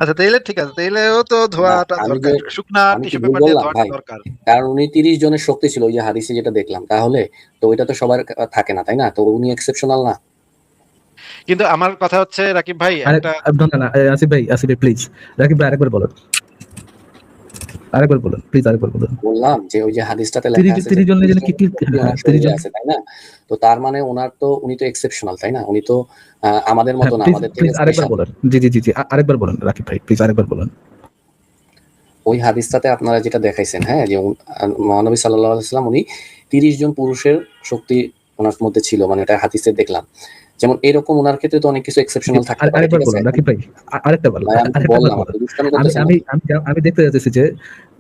আচ্ছা তাইলে ঠিক আছে, তাইলেও তো না ধোয়াটা আমি যে দরকার, শুকনা আমি কি টিস্যু ভুল পেপার দিয়ে বললাম ধোয়াটা ভাই? দরকার। কারণ উনি 30 জনের শক্তি ছিল, ওই যে হাদিসে যেটা দেখলাম, তাহলে তো ওইটা তো সবার থাকে না, তাই না? তো উনি এক্সেপশনাল না? কিন্তু আমার কথা হচ্ছে রাকিব ভাই, আরে একটা না না না, আসিফ ভাই প্লিজ, রাকিব ভাই আরেকবার বলেন প্লিজ, আরেকবার বলেন। বললাম যে ওই যে হাদিসটাতে লেখা 30 আছে যে 30 জনের 30 জন্য কি জনের কি শক্তি হ্যাঁ ওনার 30 শরীরে জন, আছে, তাই না? তো তার মানে উনি তো এক্সেপশনাল, তাই না? উনি তো আমাদের হ্যাঁ মতো না, প্লিজ আমাদের থেকে প্লিজ আরেকবার স্পেশাল। বলেন, জি আরেকবার বলেন রাকিব ভাই, প্লিজ আরেকবার বলেন। ওই হাদিসটাতে আপনারা যেটা দেখাইছেন, হ্যাঁ, যে মহানবী সাল্লাল্লাহু আলাইহি ওয়াসাল্লাম উনি 30 জন পুরুষের শক্তি ওনার মধ্যে ছিল, মানে এটা হাদিসে দেখলাম। যেমন এরকম ওনার ক্ষেত্রে তো অনেক কিছু এক্সেপশনাল থাকতে পারে, আরেকবার ঠিক আছে? বলেন এখন রাকিব ভাই, ভাই আমি তো আরেকটা বার বললাম, বলেন। আপনি দুষ্টামি আমি করতেছেন আমি নাকি? আমি আমি দেখতে যাচ্ছি যে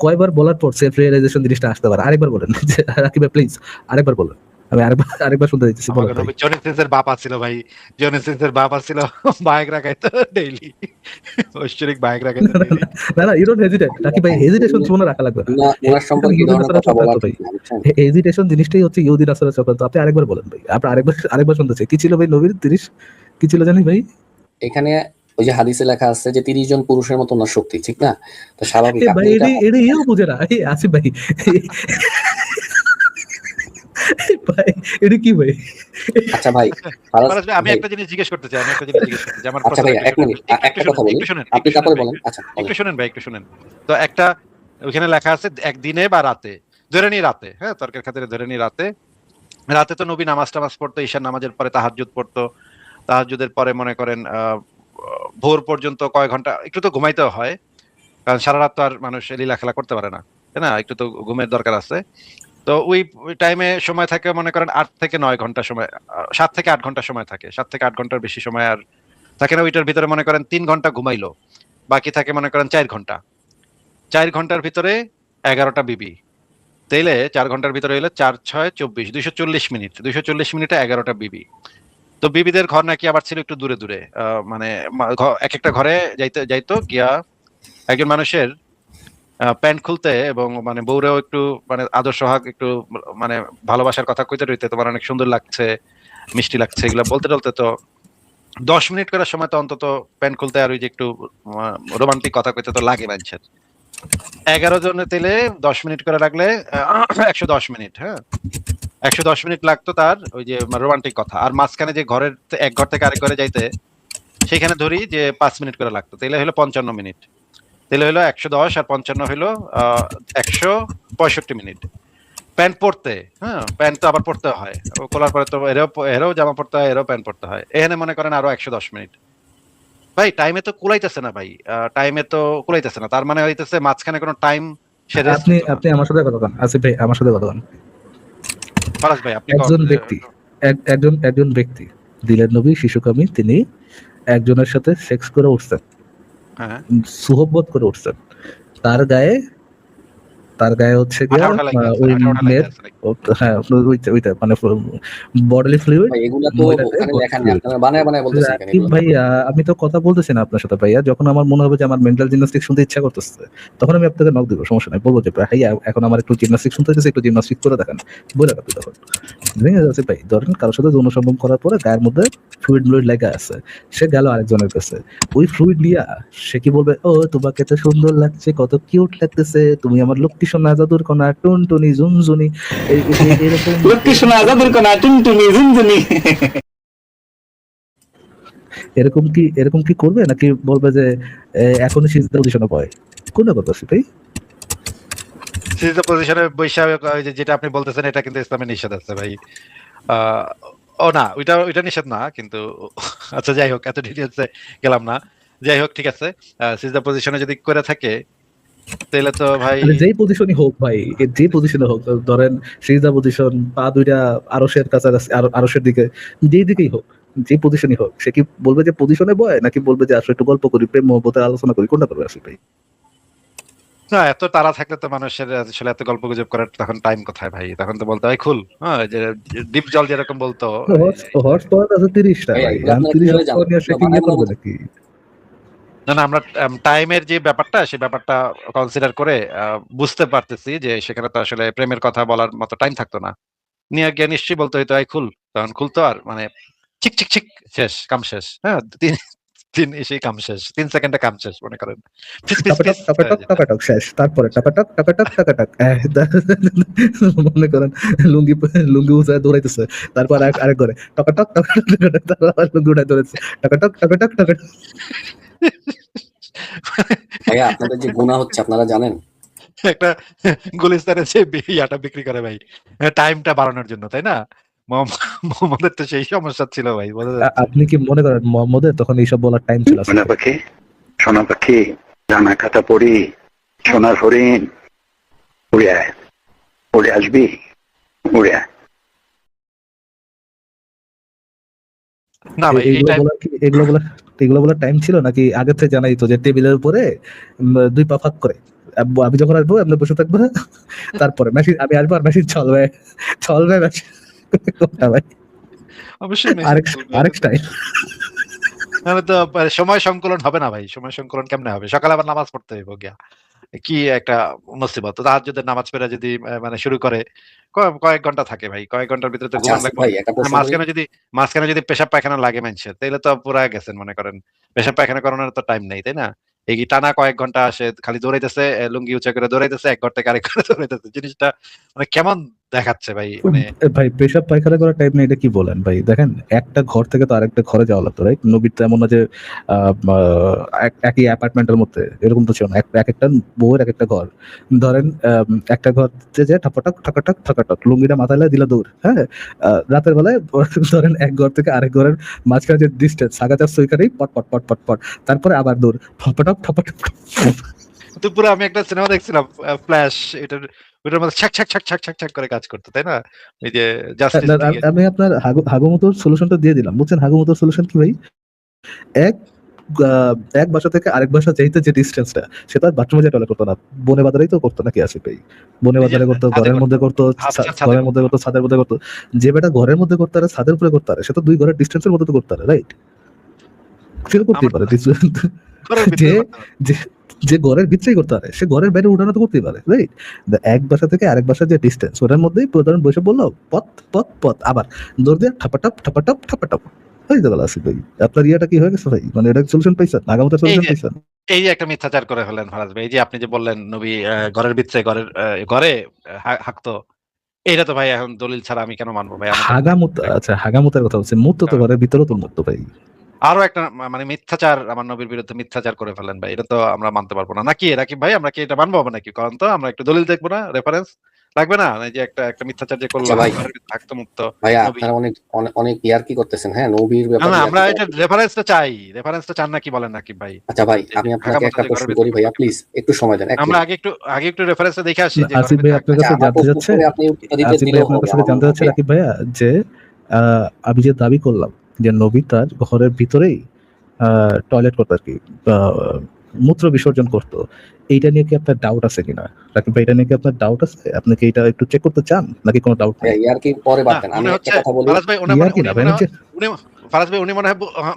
কয়বার বলার পর সেলফ রিয়েলাইজেশন জিনিসটা আসতে পারে, আরেকবার বলেন যে, রাকিব ভাই প্লিজ আরেকবার বলেন, আমি আরেকবার শুনতে দিতেছি, আমাকে বলেন ভাই। নবী জনিসিসের বাপ ছিল ভাই, জনিসিসের বাপ ছিল বায়গ্রা খাইতো ডেইলি, ঐশ্বরিক বায়গ্রা খাইতো ডেইলি। না না, ইউ ডোন্ট হেজিটেট রাকিব ভাই, হেজিটেশন জীবনে রাখা লাগবে না। ওনার সম্পর্কে এই ইহুদি ধরনের নাসারা কথা বলা চক্রান্ত ভাই, ঠিক না, বুঝছেন? হেজিটেশন জিনিসটাই হচ্ছে ইহুদি নাসারা চক্রান্ত। আপনি আরেকবার বলেন ভাই, আপনি আরেকবার শুনতে চাই, কি ছিল ভাই নবীর 30, কি ছিল জানি ভাই? এখানে ওই যে হাদিসে লেখা আছে যে 30 জন পুরুষের মতো ওনার শক্তি, ঠিক না? তো স্বাভাবিক আপনি ভাই যেটা এটি ইও বুঝে না, আসিফ ভাই ভাই এটা কি ভাই? আচ্ছা ভাই, ফারাজ ফারাজ ভাই, আমি ভাই, একটা জিনিস জিজ্ঞেস করতে চাই, আমার আচ্ছা প্রশ্নটা ভাইয়া একটু 1 শুনেন মিনিট ভাই, একটু একটু একটা শুনেন, কথা বলি, একটু আপনি শুনেন তারপরে ভাই, বলেন। আচ্ছা একটু বলেন। শুনেন ভাই, একটু শুনেন। তো একটা ওইখানে লেখা আছে একদিনে বা রাতে, ধরে নি রাতে, হ্যাঁ তর্কের খাতিরে ধরে নি রাতে, রাতে তো নবী নামাজ টামাজ পড়তো, ঈশার নামাজের পরে তাহাজ্জুদ পড়তো, তাহাজ্জুদের পরে মনে করেন ভোর পর্যন্ত কয় ঘন্টা একটু তো ঘুমাইতেও হয়, কারণ সারা রাত তো আর মানুষ লীলা খেলা করতে পারে না, তাই না? একটু তো ঘুমের দরকার আছে। তো ওই টাইমে সময় থাকে মনে করেন 8 থেকে 9 ঘন্টা সময়, 7 থেকে 8 ঘন্টা সময় থাকে, 7 থেকে 8 ঘন্টার বেশি সময় আর থাকে না। ওইটার ভিতরে মনে করেন 3 ঘন্টা ঘুমাইলো, বাকি থাকে মনে করেন 4 ঘন্টা, 4 ঘন্টার ভিতরে 11টা বিবি, তাইলে 4 ঘন্টার ভিতরে হইলো 4 6 24, 240 মিনিট, 240 মিনিটে 11টা বিবি। তো বিবিদের ঘর নাকি আবার ছিল একটু দূরে দূরে, মানে এক একটা ঘরে যাইতে যাইতো গিয়া একজন মানুষের প্যান্ট খুলতে, এবং মানে বউরেও একটু মানে আদর সোহাগ একটু মানে ভালোবাসার কথা কইতে রইতে, তোমার অনেক সুন্দর লাগছে, মিষ্টি লাগছে, এগুলো বলতে বলতে তো 10 মিনিট করার সময় তো অন্তত প্যান্ট খুলতে আর ওই যে একটু রোমান্টিক কথা কইতে তো লাগে মানুষের। 11 জনের তেলে 10 মিনিট করে লাগলে 110 মিনিট, হ্যাঁ 110 মিনিট লাগতো তার ওই যে রোমান্টিক কথা, আর মাঝখানে যে এক ঘর থেকে আরেক ঘরে যাইতে, সেখানে ধরি যে 5 মিনিট করে লাগতো, তাহলে হলো 55 মিনিট, তাহলে হলো 110 আর 55 হলো 165 মিনিট। প্যান্ট পরতে, হ্যাঁ প্যান্ট তো আবার পরতে হয়, ও খোলার পরে তো এরও জামা পরতে হয়, এরও প্যান্ট পরতে হয়, এখানে মনে করেন আরো 110 মিনিট। ভাই টাইমে তো কুলাইতেছে না ভাই, টাইমে তো কুলাইতেছে না, তার মানে হইতেছে মাঝখানে কোনো টাইম সে রেস্ট আপনি নিত না। আপনি আমার সাথে কথা বলেন আসিফ ভাই, আমার সাথে কথা বলেন। ফারাজ ভাই আপনি একজন ব্যক্তি, একজন ব্যক্তি, দিলের নবী শিশুকামী, তিনি একজনের সাথে সেক্স করে উঠছেন, হ্যাঁ সুহবত করে উঠছেন, তার গায়ে হচ্ছে গিয়া 18টা লাইন আছে, ওই 18টা লাইন মেয়ের আছে নাকি? হ্যাঁ ওইটা মানে বডলি ফ্লুইড, ভাই এগুলা তো মহিলাদের ওখানে বডি লেখা নেই, ফ্লুইড। আপনারা বানায় বানায় বলতেছেন কেন রাকিব এগুলো? ভাইয়া, আমি তো কথা বলতেছি না আপনার সাথে ভাইয়া, যখন আমার মনে হবে যে আমার মেন্টাল জিমনাস্টিক শুনতে ইচ্ছা করতেছে, তখন আমি আপনাকে নক দিব, সমস্যা নাই, বলবো যে ভাইয়া এখন আমার একটু জিমনাস্টিক শুনতে হচ্ছে, একটু জিমনাস্টিক করে দেখেন, বলে রাখবি তখন। ঠিক আছে ভাই, ধরেন কারোর সাথে যৌন সঙ্গম করার পরে গায়ের মধ্যে ফ্লুইড লেগে আছে, সে গেল আরেকজনের কাছে, ওই ফ্লুইড লিয়া সে কি বলবে, ও তোমাকে তো সুন্দর লাগছে, কত কিউট লাগতেছে, তুমি আমার লক্ষ্মী সোনা জাদুর কণা টুনটুনি ঝুনঝুনি, এরকম লক্ষ্মী সোনা আজাদের কোনা টুনটুনি ঝুনঝুনি। এরকম কি করবে, নাকি বলবে যে এখনই সিজদা পজিশনে পড়ে? কোনটা করতেছি ভাই? সিজদা পজিশনে বৈশাখ যেটা আপনি বলতেছেন এটা কিন্তু ইসলামে নিষেধ আছে ভাই। আহ, ও না, ওইটা নিষেধ না কিন্তু। আচ্ছা যাই হোক, এত ডিটেলসে গেলাম না। যাই হোক, ঠিক আছে। সিজদা পজিশনে যদি করে থাকে তাহলে তো ভাই মানে যেই পজিশনই হোক ভাই, যে পজিশনে হোক, ধরেন সিজদা পজিশন, পা দুইটা আরশের কাছাকাছি, আরশের দিকে, যেই দিকেই হোক, যে পজিশনই হোক, সে কি বলবে যে পজিশনে বয়, নাকি বলবে যে আসলে একটু গল্প করি, প্রেম মহব্বতের আলোচনা করি, কোনটা করবে আসলে ভাই? না, এত তাড়া থাকলে তো মানুষের আসলে এত গল্প গুজব করার তখন টাইম কোথায় ভাই? তখন তো বলতে হয় খুল, হ্যাঁ, যে ডিপ জল যেরকম বলতো। হর্স পাওয়ার আছে 30টা ভাইয়া ভাই, এগুলো আমি আপনারা 30 কিভাবে হর্স জানেন? পাওয়ার নিয়ে সে এগুলো কি বানায় বলার করবে মতো? নাকি? না না, আমরা টাইমের যে ব্যাপারটা সেই ব্যাপারটা কনসিডার করে বুঝতে পারতেছি যে সেখানে তো আসলে প্রেমের কথা বলার মতো টাইম থাকতো না। নিয়ে গিয়ে নিশ্চয়ই বলতে হইতো এই খুল, তখন খুলতো আর মানে চিক চিক চিক, শেষ, কাম শেষ। হ্যাঁ, তিন তিন এসেই কাম শেষ, 3 সেকেন্ডে কাম শেষ মনে করেন। ফিস ফিস টকাটক ফিস টকাটক টকাটক শেষ, তারপরে টকাটক টকাটক টকাটক, মনে করেন লুঙ্গি লুঙ্গি উঁচায় দৌড়াইতেছে, তারপর আরেক ঘরে টকাটক টকাটক টকাটক, তারপর আবার লুঙ্গি উঠায় দৌড়াইছে, টকাটক টকাটক টকাটক। ভাইয়া আপনাদের যে গুনাহ হচ্ছে আপনারা জানেন? একটা গুলিস্তানে যে ইয়াটা বিক্রি করে ভাই, টাইমটা বাড়ানোর জন্য, তাই না? মোহাম্মদের তো সেই সমস্যা ছিল ভাই, বোঝা যাচ্ছে। আপনি কি মনে করেন মোহাম্মদের তখন এইসব বলার টাইম ছিল আসলে? ময়না পাখি, সোনা পাখি, ডানা কাটা পড়ি, সোনার হরিণ, উড়ে আয়, উড়ে আসবি, উড়ে আয়। না ভাই, এই এগুলো টাইম বলার কি, এগুলো বলার টাইম ছিল নাকি? আগে থেকে জানাই তো যে টেবিলের উপরে দুই পা ফাঁক করে, আমি যখন আসবো আপনি বসে থাকবো, তারপরে মেশিন, আমি আসবো আর মেশিন চলবে, চলবে মেশিন। কোনটা ভাই? অবশ্যই মেসেজ আরেক করবে। আরেক স্টাইল। নাহলে তো সময় সংকলন হবে না ভাই। সময় সংকলন কেমনে হবে? সকালে আবার নামাজ পড়তে হইব গিয়া। কি একটা মুসিবত! তাহাজ্জুদের নামাজ পড়ে যদি মানে শুরু করে, কয়েক ঘন্টা থাকে ভাই। কয়েক ঘন্টার ভিতরে তো আচ্ছা ঘুমান আসিফ লাগবে ভাই না। একটা আর প্রশ্ন করি। মাঝখানে যদি পেশাব পায়খানা লাগে মানুষের, তাইলে তো পুরা গেছেন মনে করেন। পেশাব পায়খানা করানোর তো টাইম নেই, তাই না? এই টানা কয়েক ঘন্টা সে খালি দৌড়াইতেছে, লুঙ্গি উঁচা করে দৌড়াইতেছে, এক ঘর থেকে আরেক ঘরে দৌড়াইতেছে। জিনিসটা মানে কেমন দেখাচ্ছে ভাই? মানে ভাই পেশাব পায়খানা করার টাইপ না, এটা কি বলেন ভাই? দেখেন, একটা ঘর থেকে তো আরেকটা ঘরে যাওয়া লাগতো, রাইট? নবীর তো এমন না যে একই অ্যাপার্টমেন্টের মধ্যে, এরকম তো ছিল না। এক একটা বউয়ের এক একটা ঘর। ধরেন একটা ঘর যে ঠপটক ঠকাটক ঠকাটক, লুঙ্গিটা মাথায় লাগে দিলা দূর, হ্যাঁ। রাতের বেলায় ধরেন এক ঘর থেকে আরেক ঘরের মাঝখানে যে ডিস্টেন্স, সাগাচার সইকারেই পট পট পট পট পট, তারপরে আবার দূর, ঠপটক ঠপটক। তো পুরো আমি একটা সিনেমা দেখছিলাম, ফ্ল্যাশ, ওটার মধ্যে ছাক ছাক ছাক ছাক ছাক ছাক করে কাজ করতো, তাই না? এই যে জাস্টিস লিগে। আমি আপনার হাগুমতোর সলিউশনটা দিয়ে দিলাম, বুঝছেন? হাগুমতোর সলিউশন কি ভাই? এক এক বাসা থেকে আরেক বাসা যাইতে যে ডিস্টেন্সটা, সেটা বাথরুমে যে টয়লেট করতো না, বনে বাজারেই তো করতো, নাকি আসে ভাই? বনে এই যে বাজারে করতো, ছাদে ঘরের মধ্যে করতো, ছাদে ঘরের মধ্যে করতো, ছাদের মধ্যে করতো। যে বেটা ঘরের মধ্যে করতে পারে, ছাদের উপরে করতে পারে, সে তো দুই ঘরের ডিস্টেন্সের মধ্যে তো করতে পারে, রাইট? সে তো করতেই আমার পারে। ঘরের যে ভিতরে করতে হবে। যে যে ঘরের ভিতরেই করতে পারে, সে ঘরের বাইরে উঠানো তো করতেই পারে, রাইট? এক বাসা থেকে আরেক বাসার যে ডিস্টেন্স, ওটার মধ্যেই প্রধান বসে বললো পথ পথ পথ, আবার দৌড় দিয়ে ঠাপাটাপ ঠাপাটাপ ঠাপাটাপ হয়ে গেল। আসিফ ভাই, আপনার ইয়াটা কি হয়ে গেছে ভাই? মানে এটা সলিউশন পাইছেন? আগামীতে এই সলিউশন যে পাইছেন? এই যে একটা মিথ্যাচার করে ফেলেন ফারাজ ভাই। এই যে আপনি যে বললেন নবী ঘরের ভিতরে ঘরে হাঁকতো, এইটা তো ভাই এখন দলিল ছাড়া আমি কেন মানবো ভাই? আমাদের হাগামুত, আচ্ছা হাগামুতের কথা হচ্ছে, মুত তো ঘরের ভিতরেও তো মুক্ত ভাই। আরো একটা মানে মিথ্যাচার, আমার নবীর বিরুদ্ধে মিথ্যাচার করে ফেলেন ভাই। এটা তো আমরা মানতে পারবো না নাকি? রাকিব ভাই, আমরা কি এটা মানবো হবে নাকি? কারণ তো আমরা একটু দলিল দেখবো না, রেফারেন্স লাগবে না? এই যে একটা মিথ্যাচার যে করলো, আচ্ছা ভাই, ঘরের ভিতরে থাকতো মুক্ত ভাইয়া নবী। আপনারা অনেক অনেক অনেক ইয়ার্কি করতেছেন, হ্যাঁ, নবীর না ব্যাপারে না, আমরা ইয়ার্কি এটা করা। রেফারেন্সটা চান নাকি বলেন নাকিব ভাই? আচ্ছা ভাই, এই যে আমি আপনাকে হাগামতো একটা যে প্রশ্ন ঘরের ভিতরে করি করতো ভাইয়া, কেন? প্লিজ একটু সময় দেন, এক আমরা মিনিট। আগে একটু রেফারেন্সটা দেখে আসি যে ঘরের আসিফ ভাই ভিতরে আপনার আচ্ছা কাছে আমার জানতে প্রশ্ন চাচ্ছে, করে আপনি উত্তরটা দিতে আসিফ ভাই দিলেও আপনার হবে, কাছে আমার জানতে চাচ্ছে ভাইয়া। রাকিব ভাইয়া, যে আমি যে দাবি করলাম যে নবী তার ঘরের ভিতরেই টয়লেট করতো আর কি, মূত্র বিসর্জন করতো, এইটা নিয়ে কি আপনার ডাউট আছে কিনা? রাকিব ভাই, এটা নিয়ে কি আপনার ডাউট আছে? আপনি কি এটা একটু চেক করতে চান, নাকি কোনো ডাউট নেই? ভাইয়া ইয়ার্কি পরে না, বাদ দেন, আমি মনে একটা হচ্ছে কথা বলি। ফারাজ ভাই ইয়ার কি না ভাই, উনি ফারাজ ভাই উনি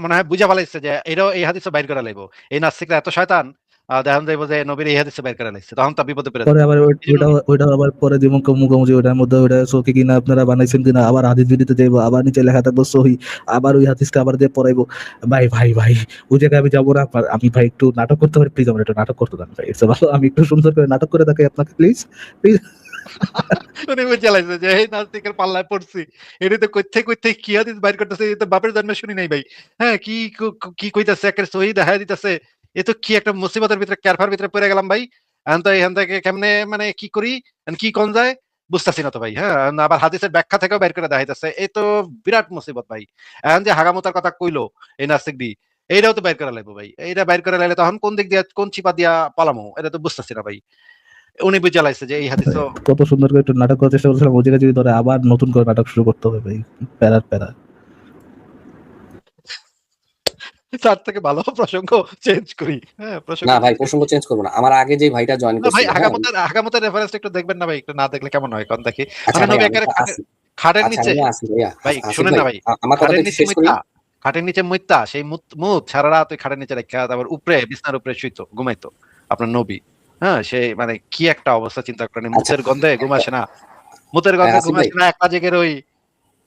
মনে হয় বুঝা ফেলাইছে যে এটাও এই হাদিসও বাইর করা লাগবো। এই নাস্তিকরা এত শয়তান, দেখান যাইবো যে নবীর এই হাদিসে বাইর করা লাগছে, তখন তো বিপদে পড়ে পরে যাবো। আবার এই জন্য ওইটা আবার পরে যেমন মুখোমুখি, ওইটার মধ্যে ওইটা সহি কিনা আপনারা বানাইছেন কিনা, আবার হাদিস বিদিতে যাইবো, আবার নিচে লেখা থাকবো সহি, আবার ওই হাদিসটা আবার দিয়ে পড়াইবো। ভাই ভাই ভাই, ওই জায়গায় আমি যাবো না। আমি ভাই একটু নাটক করতে পারি, প্লিজ আমার একটু নাটক করতে দেন ভাই। ভালো, আমি একটু সুন্দর করে নাটক করে দেখাই আপনাকে, প্লিজ প্লিজ। উনি বুঝে লাইছে যে এই নাস্তিকের পাল্লায় পড়ছি। এটা তো কইতে কি হাদিস বাইর করতেছে, এটা তো বাপের জন্মে শুনি নাই ভাই। হ্যাঁ, কি কইতাছে, একের সহি দেখায় দিতেছে। এ তো কি একটা মুসিবতের ভিতরে, ক্যারফার ভিতরে পড়ে গেলাম ভাই। এখন তো এখান থেকে কেমনে মানে কি করি, কি কোন যায় বুঝতেছি না তো ভাই। হ্যাঁ, আবার হাদিসের ব্যাখ্যা থেকেও বের করে দেখাইতেছে, এই তো বিরাট মুসিবত ভাই। এখন যে হাগামতার কথা কইলো এই নাস্তিক দি, এইটাও তো বের করে লাগবো ভাই। এইটা বের করে লাইলে তখন কোন দিক দিয়ে কোন চিপা দিয়া পালামো, এটা তো বুঝতেছি না ভাই। উনি বুঝে লাইছে যে এই হাদিস কত সুন্দর করে একটু নাটক করার চেষ্টা করছিলাম, ওই জায়গায় যদি ধরে আবার নতুন করে নাটক শুরু করতে হবে ভাই, প্যারার প্যারা। তার থেকে ভালো প্রসঙ্গ চেঞ্জ করি। হ্যাঁ, প্রসঙ্গ না ভাই, change করি। প্রসঙ্গ চেঞ্জ করবো না। আমার আগে যে ভাইটা জয়েন না ভাই, করছিল, হ্যাঁ, হাগামতের রেফারেন্সটা একটু দেখবেন না ভাই, একটু না দেখলে কেমন হয় কোন দেখি। আচ্ছা মানে ভাই, নবী আমি একেবারে তো আসি। খাটের আচ্ছা নিচে, আমি আসি ভাইয়া। ভাই আসিফ শুনেন ভাই, না ভাই, আমার কথাটা খাটের একটু নিচে শেষ করি। মুইত্তা, খাটের নিচে মুইত্তা সেই মুত সারা রাত ওই খাটের নিচে রেখে তারপর উপরে বিছানার উপরে শুইতো, ঘুমাইতো আপনার নবী। হ্যাঁ, সে মানে কি একটা অবস্থা চিন্তা করেন, আচ্ছা, মুতের গন্ধে ঘুমাসে না, মুতের গন্ধে আসিফ ভাই, ঘুমাসে না, একটা জেগের ওই।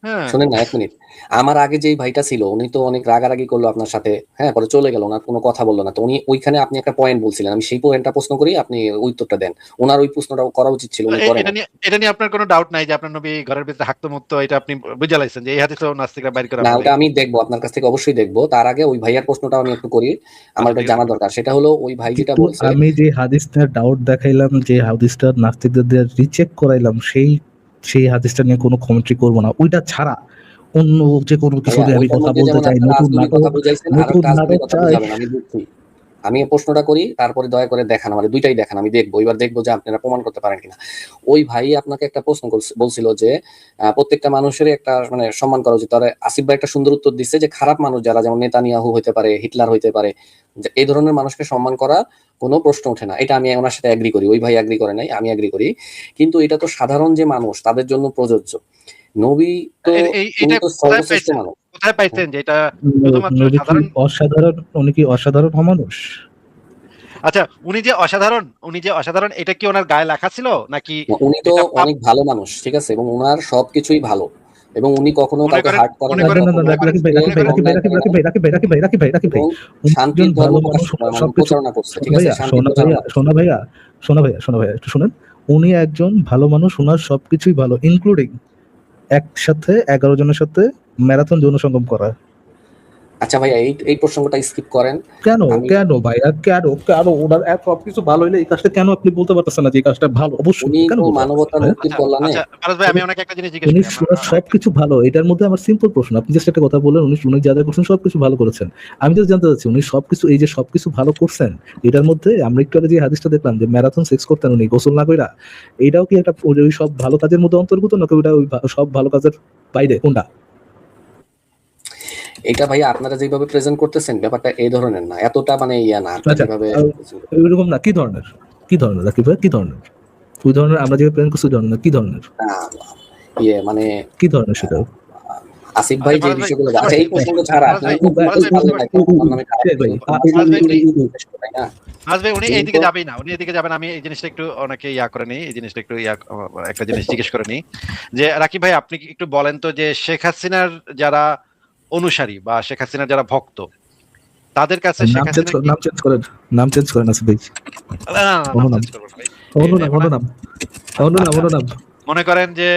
হ্যাঁ, শোনেন না 1 মিনিট। আমার আগে যেই ভাইটা ছিল উনি তো অনেক রাগারাগি করলো আপনার সাথে, হ্যাঁ, পরে চলে গেল, ওনার কোনো কথা বললো না। তো উনি ওইখানে আপনি একটা পয়েন্ট বলছিলেন, আমি সেই পয়েন্টটা প্রশ্ন করি, আপনি উত্তরটা দেন। ওনার ওই প্রশ্নটা করা উচিত ছিল, উনি করেন। এটা নিয়ে আপনার কোনো ডাউট নাই যে আপনার নবী ঘরের ভিতরে হাঁকতো মুততো, এটা আপনি বুঝে লাইছেন যে এই হাদিসেও নাস্তিকরা বাইর করে না, ফেলে। ওটা আমি দেখবো, আপনার কাছ থেকে অবশ্যই দেখবো। তার আগে ওই ভাইয়ার প্রশ্নটা আমি একটু করি, আমার আচ্ছা, ওটা ঠিক জানা আছে। দরকার। সেটা হলো ওই ভাই যেটা কিন্তু বলছে, আমি যে হাদিসটার ডাউট দেখাইলাম, যে হাদিসটা নাস্তিকদের দিয়ে রিচেক করাইলাম, সেই হাদিসটা নিয়ে কোনো কমেন্ট্রি করব না। ওইটা ছাড়া অন্য যে কোনো কিছু ভাইয়া নিয়ে আমি ওইটার কথা মধ্যে বলতে যেমন চাই, একটা নতুন রাজনৈতিক কথা নাটক, বুঝাইছেন, আর নতুন একটা রাজনৈতিক নাটক কথা চাই। বুঝাবেন, আমি বুঝছি। আমি এই প্রশ্নটা করি, তারপরে দয়া করে দেখান, আমার দুইটাই দেখান, আমি দেখবো, এবার দেখবো যে আপনারা প্রমাণ করতে পারেন কিনা। ওই ভাই আপনাকে একটা প্রশ্ন বলছিল যে প্রত্যেকটা মানুষেরই একটা মানে সম্মান করা উচিত। তাহলে আসিফ ভাই একটা সুন্দর উত্তর দিচ্ছে যে খারাপ মানুষ যারা, যেমন নেতানিয়াহু হইতে পারে, হিটলার হইতে পারে, যে এই ধরনের মানুষকে সম্মান করা কোনো প্রশ্ন ওঠে না। এটা আমি ওনার সাথে এগ্রি করি, ওই ভাই এগ্রি করে নাই, আমি এগ্রি করি। কিন্তু এটা তো সাধারণ যে মানুষ তাদের জন্য প্রযোজ্য। নবী তো, উনি এটা তো কোথায় সর্বশ্রেষ্ঠ পাইছেন, মানুষ। কোথায় পাইছেন যে এটা শুধুমাত্র নবী কি সাধারণ? অসাধারণ? উনি কি অসাধারণ মানুষ? আচ্ছা, উনি যে অসাধারণ এটা কি ওনার গায়ে লেখা ছিল নাকি উনি তো এটা অনেক ভালো মানুষ, ঠিক আছে, এবং ওনার সবকিছুই ভালো, এবং উনি কখনো মনে কাউকে করেন, হার্ট করেন মনে না, করেন, না, না, কখনো না, মনে করেন, রাকিব ভাই, মনে রাকিব ভাই, করেন, রাকিব ভাই, রাকিব ভাই, রাকিব ভাই, রাকিব ভাই, রাকিব ভাই, রাকিব ভাই, রাকিব ভাই। এবং উনি শান্তির একজন ধর্ম ভালো প্রকাশ মানুষ, ওনার মানে সবকিছু। প্রচারণা করছে, ঠিক শোনা আছে, ভাইয়া, শান্তির শোনা ভাইয়া, প্রচারণা করছে। শোনা ভাইয়া, শোনা ভাইয়া, শোনা ভাইয়া, একটু শুনেন। উনি একজন ভালো মানুষ, ওনার সবকিছুই ভালো, ইনক্লুডিং একসাথে 11 জনের সাথে ম্যারাথন যৌন সঙ্গম করা। আচ্ছা ভাইয়া, এই এই প্রসঙ্গটা স্কিপ করেন। কেন আমি, কেন ভাইয়া, কেন কেন ওনার এত সবকিছু ভালো হইলে এই কাজটা কেন আপনি বলতে পারতেছেন না যে এই কাজটা ভালো? অবশ্যই উনি কেন তো বলতে পারতেছেন মানবতার না ভাইয়া? মুক্তির আচ্ছা, কল্যাণে। আচ্ছা ফারাজ ভাই, আমি ওনাকে একটা জিনিস জিজ্ঞেস উনি করি। ওনার সবকিছু ভালো, এটার মধ্যে আমার সিম্পল প্রশ্ন, আপনি জাস্ট একটা কথা বলেন, উনি যা যা করছেন সবকিছু ভালো করেছেন। আমি তো জানতে চাচ্ছি উনি সবকিছু, এই যে সবকিছু ভালো করছেন, এটার মধ্যে আমরা একটু আগে যে হাদিসটা দেখলাম যে ম্যারাথন সেক্স করতেন উনি গোসল না কইরা, এটাও কি একটা ওই সব ভালো কাজের মধ্যে অন্তর্ভুক্ত, নাকি ওটা ওই সব ভালো কাজের বাইরে কোনটা? এটা ভাইয়া আপনারা যেভাবে প্রেজেন্ট করতেছেন ব্যাপারটা এই ধরনের না, এতটা মানে ইয়া না, আপনারা আচ্ছা, যেভাবে ওইরকম না, কি ধরনের, কি ধরনের রাকিব ভাই, কি ধরনের? ওই ধরনের আমরা যে প্ল্যান করছি ধরনের, কি ধরনের, ইয়ে মানে কি ধরনের সেটা? আসিফ ভাই যে ফারাজ ভাই, বিষয়গুলো, আচ্ছা এই প্রসঙ্গ ছাড়া ফারাজ ভাই, আপনি ফারাজ ভাই, পারলে ভাই, আমার নামে খারাপ ভাই, কিছু ফারাজ ভাই, তাই না? ফারাজ ভাই, উনি যেহেতু- এইদিকে যাবেই না, উনি এদিকে যাবেন। আমি এই জিনিসটা একটু অনেকে ইয়া করে নিই, এই জিনিসটা একটু একটা জিনিস জিজ্ঞেস করে নিই যে রাকিব ভাই, আপনি কি একটু বলেন তো যে শেখ হাসিনার যারা অনুসারী বা শেখ হাসিনার যারা ভক্ত, তাদের কাছে শেখ নাম চেঞ্জ হাসিনা করেন, নাম চেঞ্জ করেন, নাম চেঞ্জ করেন আসিফ ভাই। না, না, না, অন্য নাম নাম, change করবো না ভাই। অন্য নাম, অন্য নাম, অন্য নাম, অন্য নাম। মনে করেন যে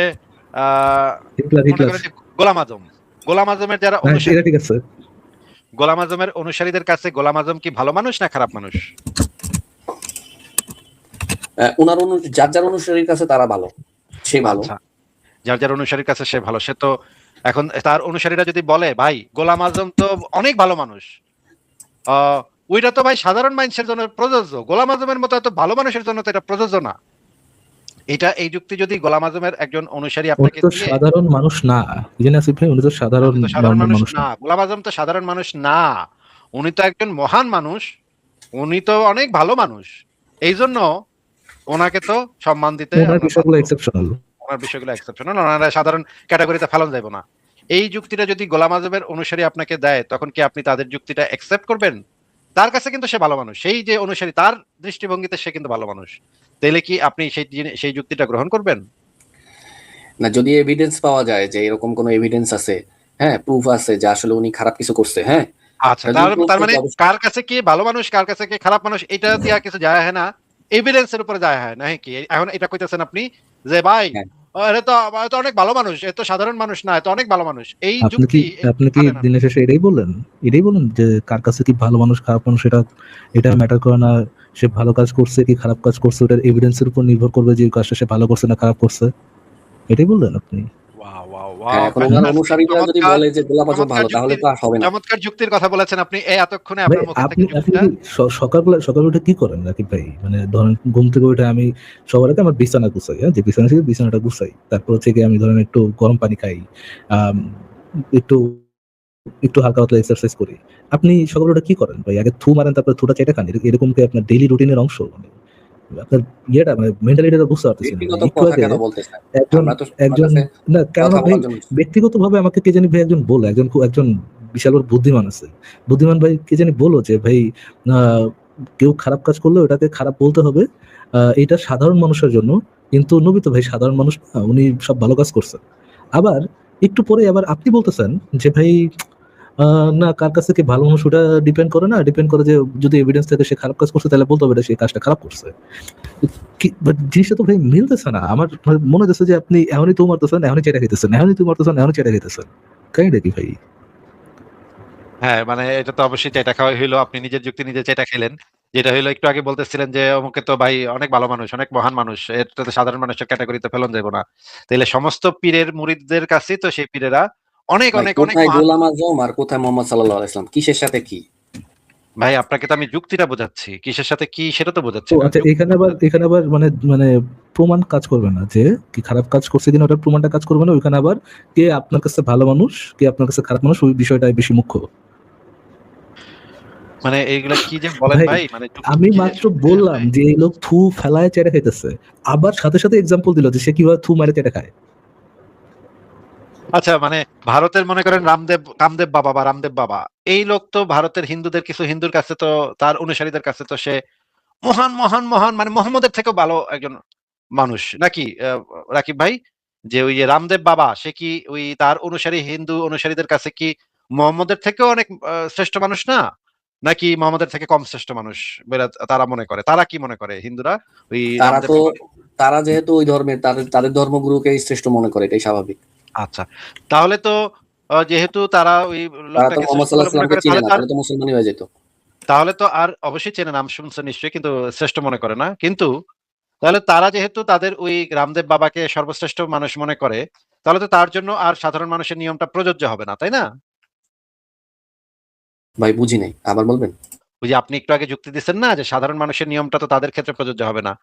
হিটলার, মনে হিটলার। করেন যে গোলাম আজম, গোলাম আজমের যারা হ্যাঁ, অনুসারী, এটা ঠিক আছে। গোলাম আজমের অনুসারীদের কাছে গোলাম আজম কি ভালো মানুষ না খারাপ মানুষ? ওনার যার যার অনুসারীর কাছে তারা ভালো, সে ভালো। আচ্ছা, যার যার অনুসারীর কাছে সে ভালো, সে তো এখন তার অনুসারীরা যদি বলে ভাই গোলাম আজম তো অনেক ভালো মানুষ, ওইটা তো ভাই সাধারণ মানুষের জন্য প্রযোজ্য, গোলাম আজমের মতো এত ভালো মানুষের জন্য তো এটা প্রযোজ্য না। এটা এই যুক্তি যদি গোলাম আজমের একজন অনুসারী উনি আপনাকে তো দিয়ে, সাধারণ মানুষ না, বুঝলেন আসিফ ভাই, উনি তো সাধারণ উনি তো সাধারণ নরমাল মানুষ মানুষ না, না। গোলাম আজম তো সাধারণ মানুষ না, উনি তো একজন মহান মানুষ, উনি তো অনেক ভালো মানুষ, এই জন্য ওনাকে তো সম্মান দিতে ওনার আমরা বিষয়গুলো বাধ্য। এক্সেপশনাল। ওনার বিষয়গুলো এক্সেপশনাল, ওনারা সাধারণ ক্যাটাগরিতে ফেলান যাবে না। এই যুক্তিটা যদি গোলাম আজমের অনুসারী আপনাকে দেয়, তখন কি আপনি তাদের যুক্তিটা অ্যাকসেপ্ট করবেন? তার কাছে কিন্তু সে ভালো মানুষ, সেই যে অনুসারী তার দৃষ্টিভঙ্গিতে সে কিন্তু ভালো মানুষ, তাইলে কি আপনি সেই যুক্তিটা গ্রহণ করবেন? না, যদি এভিডেন্স পাওয়া যায় যে এরকম কোনো এভিডেন্স আছে, হ্যাঁ, প্রুফ আছে যে আসলে উনি খারাপ কিছু করছে, হ্যাঁ, আচ্ছা, তাহলে proof তার মানে করতে অবশ্যই- কার কাছে কি ভালো মানুষ কার কাছে কি খারাপ মানুষ এটা দিয়ে কিছু যায় হয় না, এভিডেন্সের উপরে যায় হয় না কি? এখন এটা কইতেছেন আপনি যে ভাই হ্যাঁ। এ তো অনেক ভালো মানুষ, এ তো সাধারণ মানুষ না, এ তো অনেক ভালো মানুষ, এই আপনি যুক্তি কি মানে না। দিনের শেষে এটাই বললেন যে কার কাছে কি ভালো মানুষ খারাপ মানুষ এটা ম্যাটার করে না, সে ভালো কাজ করছে কি খারাপ কাজ করছে ওটার এভিডেন্সের উপর নির্ভর করবে যে এই কাজটা সে ভালো করছে না খারাপ করছে, এটাই বললেন আপনি? ওয়াও ওয়াও হ্যাঁ, ওয়াও, এখন ওনার ফ্যান্টাস্টিক, অনুসারীরা যদি চমৎকার বলে যে গোলাপ আজম চমৎকার ভালো, তাহলে যুক্তির তো আর হবে না। চমৎকার যুক্তির কথা বলেছেন আপনি এই এতক্ষণে ভাই আপনার মুখ থেকে আপনি আপনি যুক্তিটা। কি সকালবেলা সকালে উঠে কি করেন রাকিব ভাই? মানে ধরেন ঘুম থেকে উঠে আমি সবার আগে আমার বিছানা গুছাই, হ্যাঁ, যে বিছানা ছিল বিছানাটা গুছাই, তারপর হচ্ছে গিয়ে আমি ধরেন একটু গরম পানি খাই, আম, একটু একটু হালকা পাতলা এক্সারসাইজ করি। আপনি সকালে উঠে কি করেন ভাই? আগে থু মারেন তারপর থুটা চেটে খান, এরকম কি আপনার ডেইলি রুটিনের অংশ? মানে আপনার ইয়েটা মানে মেন্টালিটিটা বুঝতে পারতেছি না। ব্যক্তিগত মানে একটু কথা আগে কেন বলতেছেন? একজন আমরা তো সবার একজন কাছে না কেননা কথা ভাই বলার জন্য। ব্যক্তিগতভাবে আমাকে কে জানি ভাই একজন বলে, একজন বিশাল বড় বুদ্ধিমান আছে, বুদ্ধিমান ভাই কে জানি বলো যে ভাই আহ, কেউ খারাপ কাজ করলে ওটাকে খারাপ বলতে হবে, এটা সাধারণ মানুষের জন্য। কিন্তু নবী তো ভাই সাধারণ মানুষ না, উনি সব ভালো কাজ করছেন। আবার একটু পরে আবার আপনি বলতেছেন যে ভাই না কার কাছে কি ভালো মানুষ ওটা ডিপেন্ড করে না, ডিপেন্ড করে যে যদি এভিডেন্স থাকে সে খারাপ কাজ করছে তাহলে বলতে হবে এটা সে কাজটা খারাপ করছে। বাট জিনিসটা তো ভাই মিলতেছে না আমার, মানে মনে হচ্ছে যে আপনি এখনই তো মারতেছেন এখনই চেটা খাইতেছেন, এখনই তো মারতেছেন এখনই চেটা খাইতেছেন, কাহিনীটা কি ভাই? হ্যাঁ, মানে এটা তো অবশ্যই চেটা খাওয়াই হইলো। আপনি নিজের যুক্তি নিজে চেটা খেলেন। যেটা হইলো একটু আগে বলতেছিলেন যে অমুকে তো ভাই অনেক ভালো মানুষ, অনেক মহান মানুষ। এটা তো সাধারণ মানুষের ক্যাটেগরিতে ফেলন যাবে না। তাইলে সমস্ত পীরের মুরিদদের কাছেই তো সেই পীরেরা অনেক, ভাই অনেক, অনেক কোথায় মহান। গোলাম আজম আর কোথায় মোহাম্মদ সাল্লাল্লাহু আলাইহি সাল্লাম, কিসের সাথে কি? ভাই আপনাকে তো আমি যুক্তিটা বোঝাচ্ছি। কিসের সাথে কি সেটা তো বোঝাচ্ছি ও না। আচ্ছা, এখানে আবার মানে মানে প্রমাণ কাজ করবে না যে কি খারাপ কাজ করছে কিনা, ওটার প্রমাণটা কাজ করবে না। ওইখানে আবার কে আপনার কাছে ভালো মানুষ কে আপনার কাছে খারাপ মানুষ ওই বিষয়টাই বেশি মুখ্য। মানে এইগুলা কি যে বলেন ভাই ভাই, মানে যুক্তি আমি কি যে মাত্র শুনতে বললাম হয়। যে এই লোক থু ফেলায় চেটে খাইতেছে, আবার সাথে সাথে এক্সাম্পল দিল যে সে কিভাবে থু মারে চেটে খায়। আচ্ছা, মানে ভারতের মনে করেন কামদেব বাবা বা রামদেব বাবা, এই লোক তো ভারতের হিন্দুদের কিছু হিন্দুর কাছে তো তার অনুসারীদের কাছে তো সে মহান মহান মহান মানে মোহাম্মদের থেকেও ভালো একজন মানুষ নাকি রাকিব ভাই? যে ওই যে রামদেব বাবা সে কি ওই তার অনুসারী হিন্দু অনুসারীদের কাছে কি মোহাম্মদের থেকেও অনেক শ্রেষ্ঠ মানুষ না, নাকি মোহাম্মদের থেকে কম শ্রেষ্ঠ মানুষ বলে তারা মনে করে? তারা কি মনে করে হিন্দুরা ওই তারা রামদেব তো বাবা? তারা যেহেতু ওই ধর্মের, তাদের তাদের ধর্মগুরুকে শ্রেষ্ঠ মনে করে, এটাই স্বাভাবিক। আচ্ছা, তাহলে তো যেহেতু তারা ওই তারা তো লোকটাকে মোহাম্মদ শ্রেষ্ঠ বলে সাল্লাল্লাহু আলাইহি মনে সাল্লামকে করে, চিনে তাহলে না, তার তাহলে তো মুসলমানই হয়ে যেত। তাহলে তো আর অবশ্যই চেনে, নাম শুনছে নিশ্চয়ই, কিন্তু শ্রেষ্ঠ মনে করে না। কিন্তু তাহলে তারা যেহেতু তাদের ওই রামদেব বাবাকে সর্বশ্রেষ্ঠ মানুষ মনে করে, তাহলে তো তার জন্য আর সাধারণ মানুষের নিয়মটা প্রযোজ্য হবে না, তাই না? ভাই বুঝি নাই, আবার বলবেন? ওই যে আপনি একটু আগে যুক্তি দিচ্ছেন না যে সাধারণ মানুষের নিয়মটা তো তাদের ক্ষেত্রে প্রযোজ্য হবে না।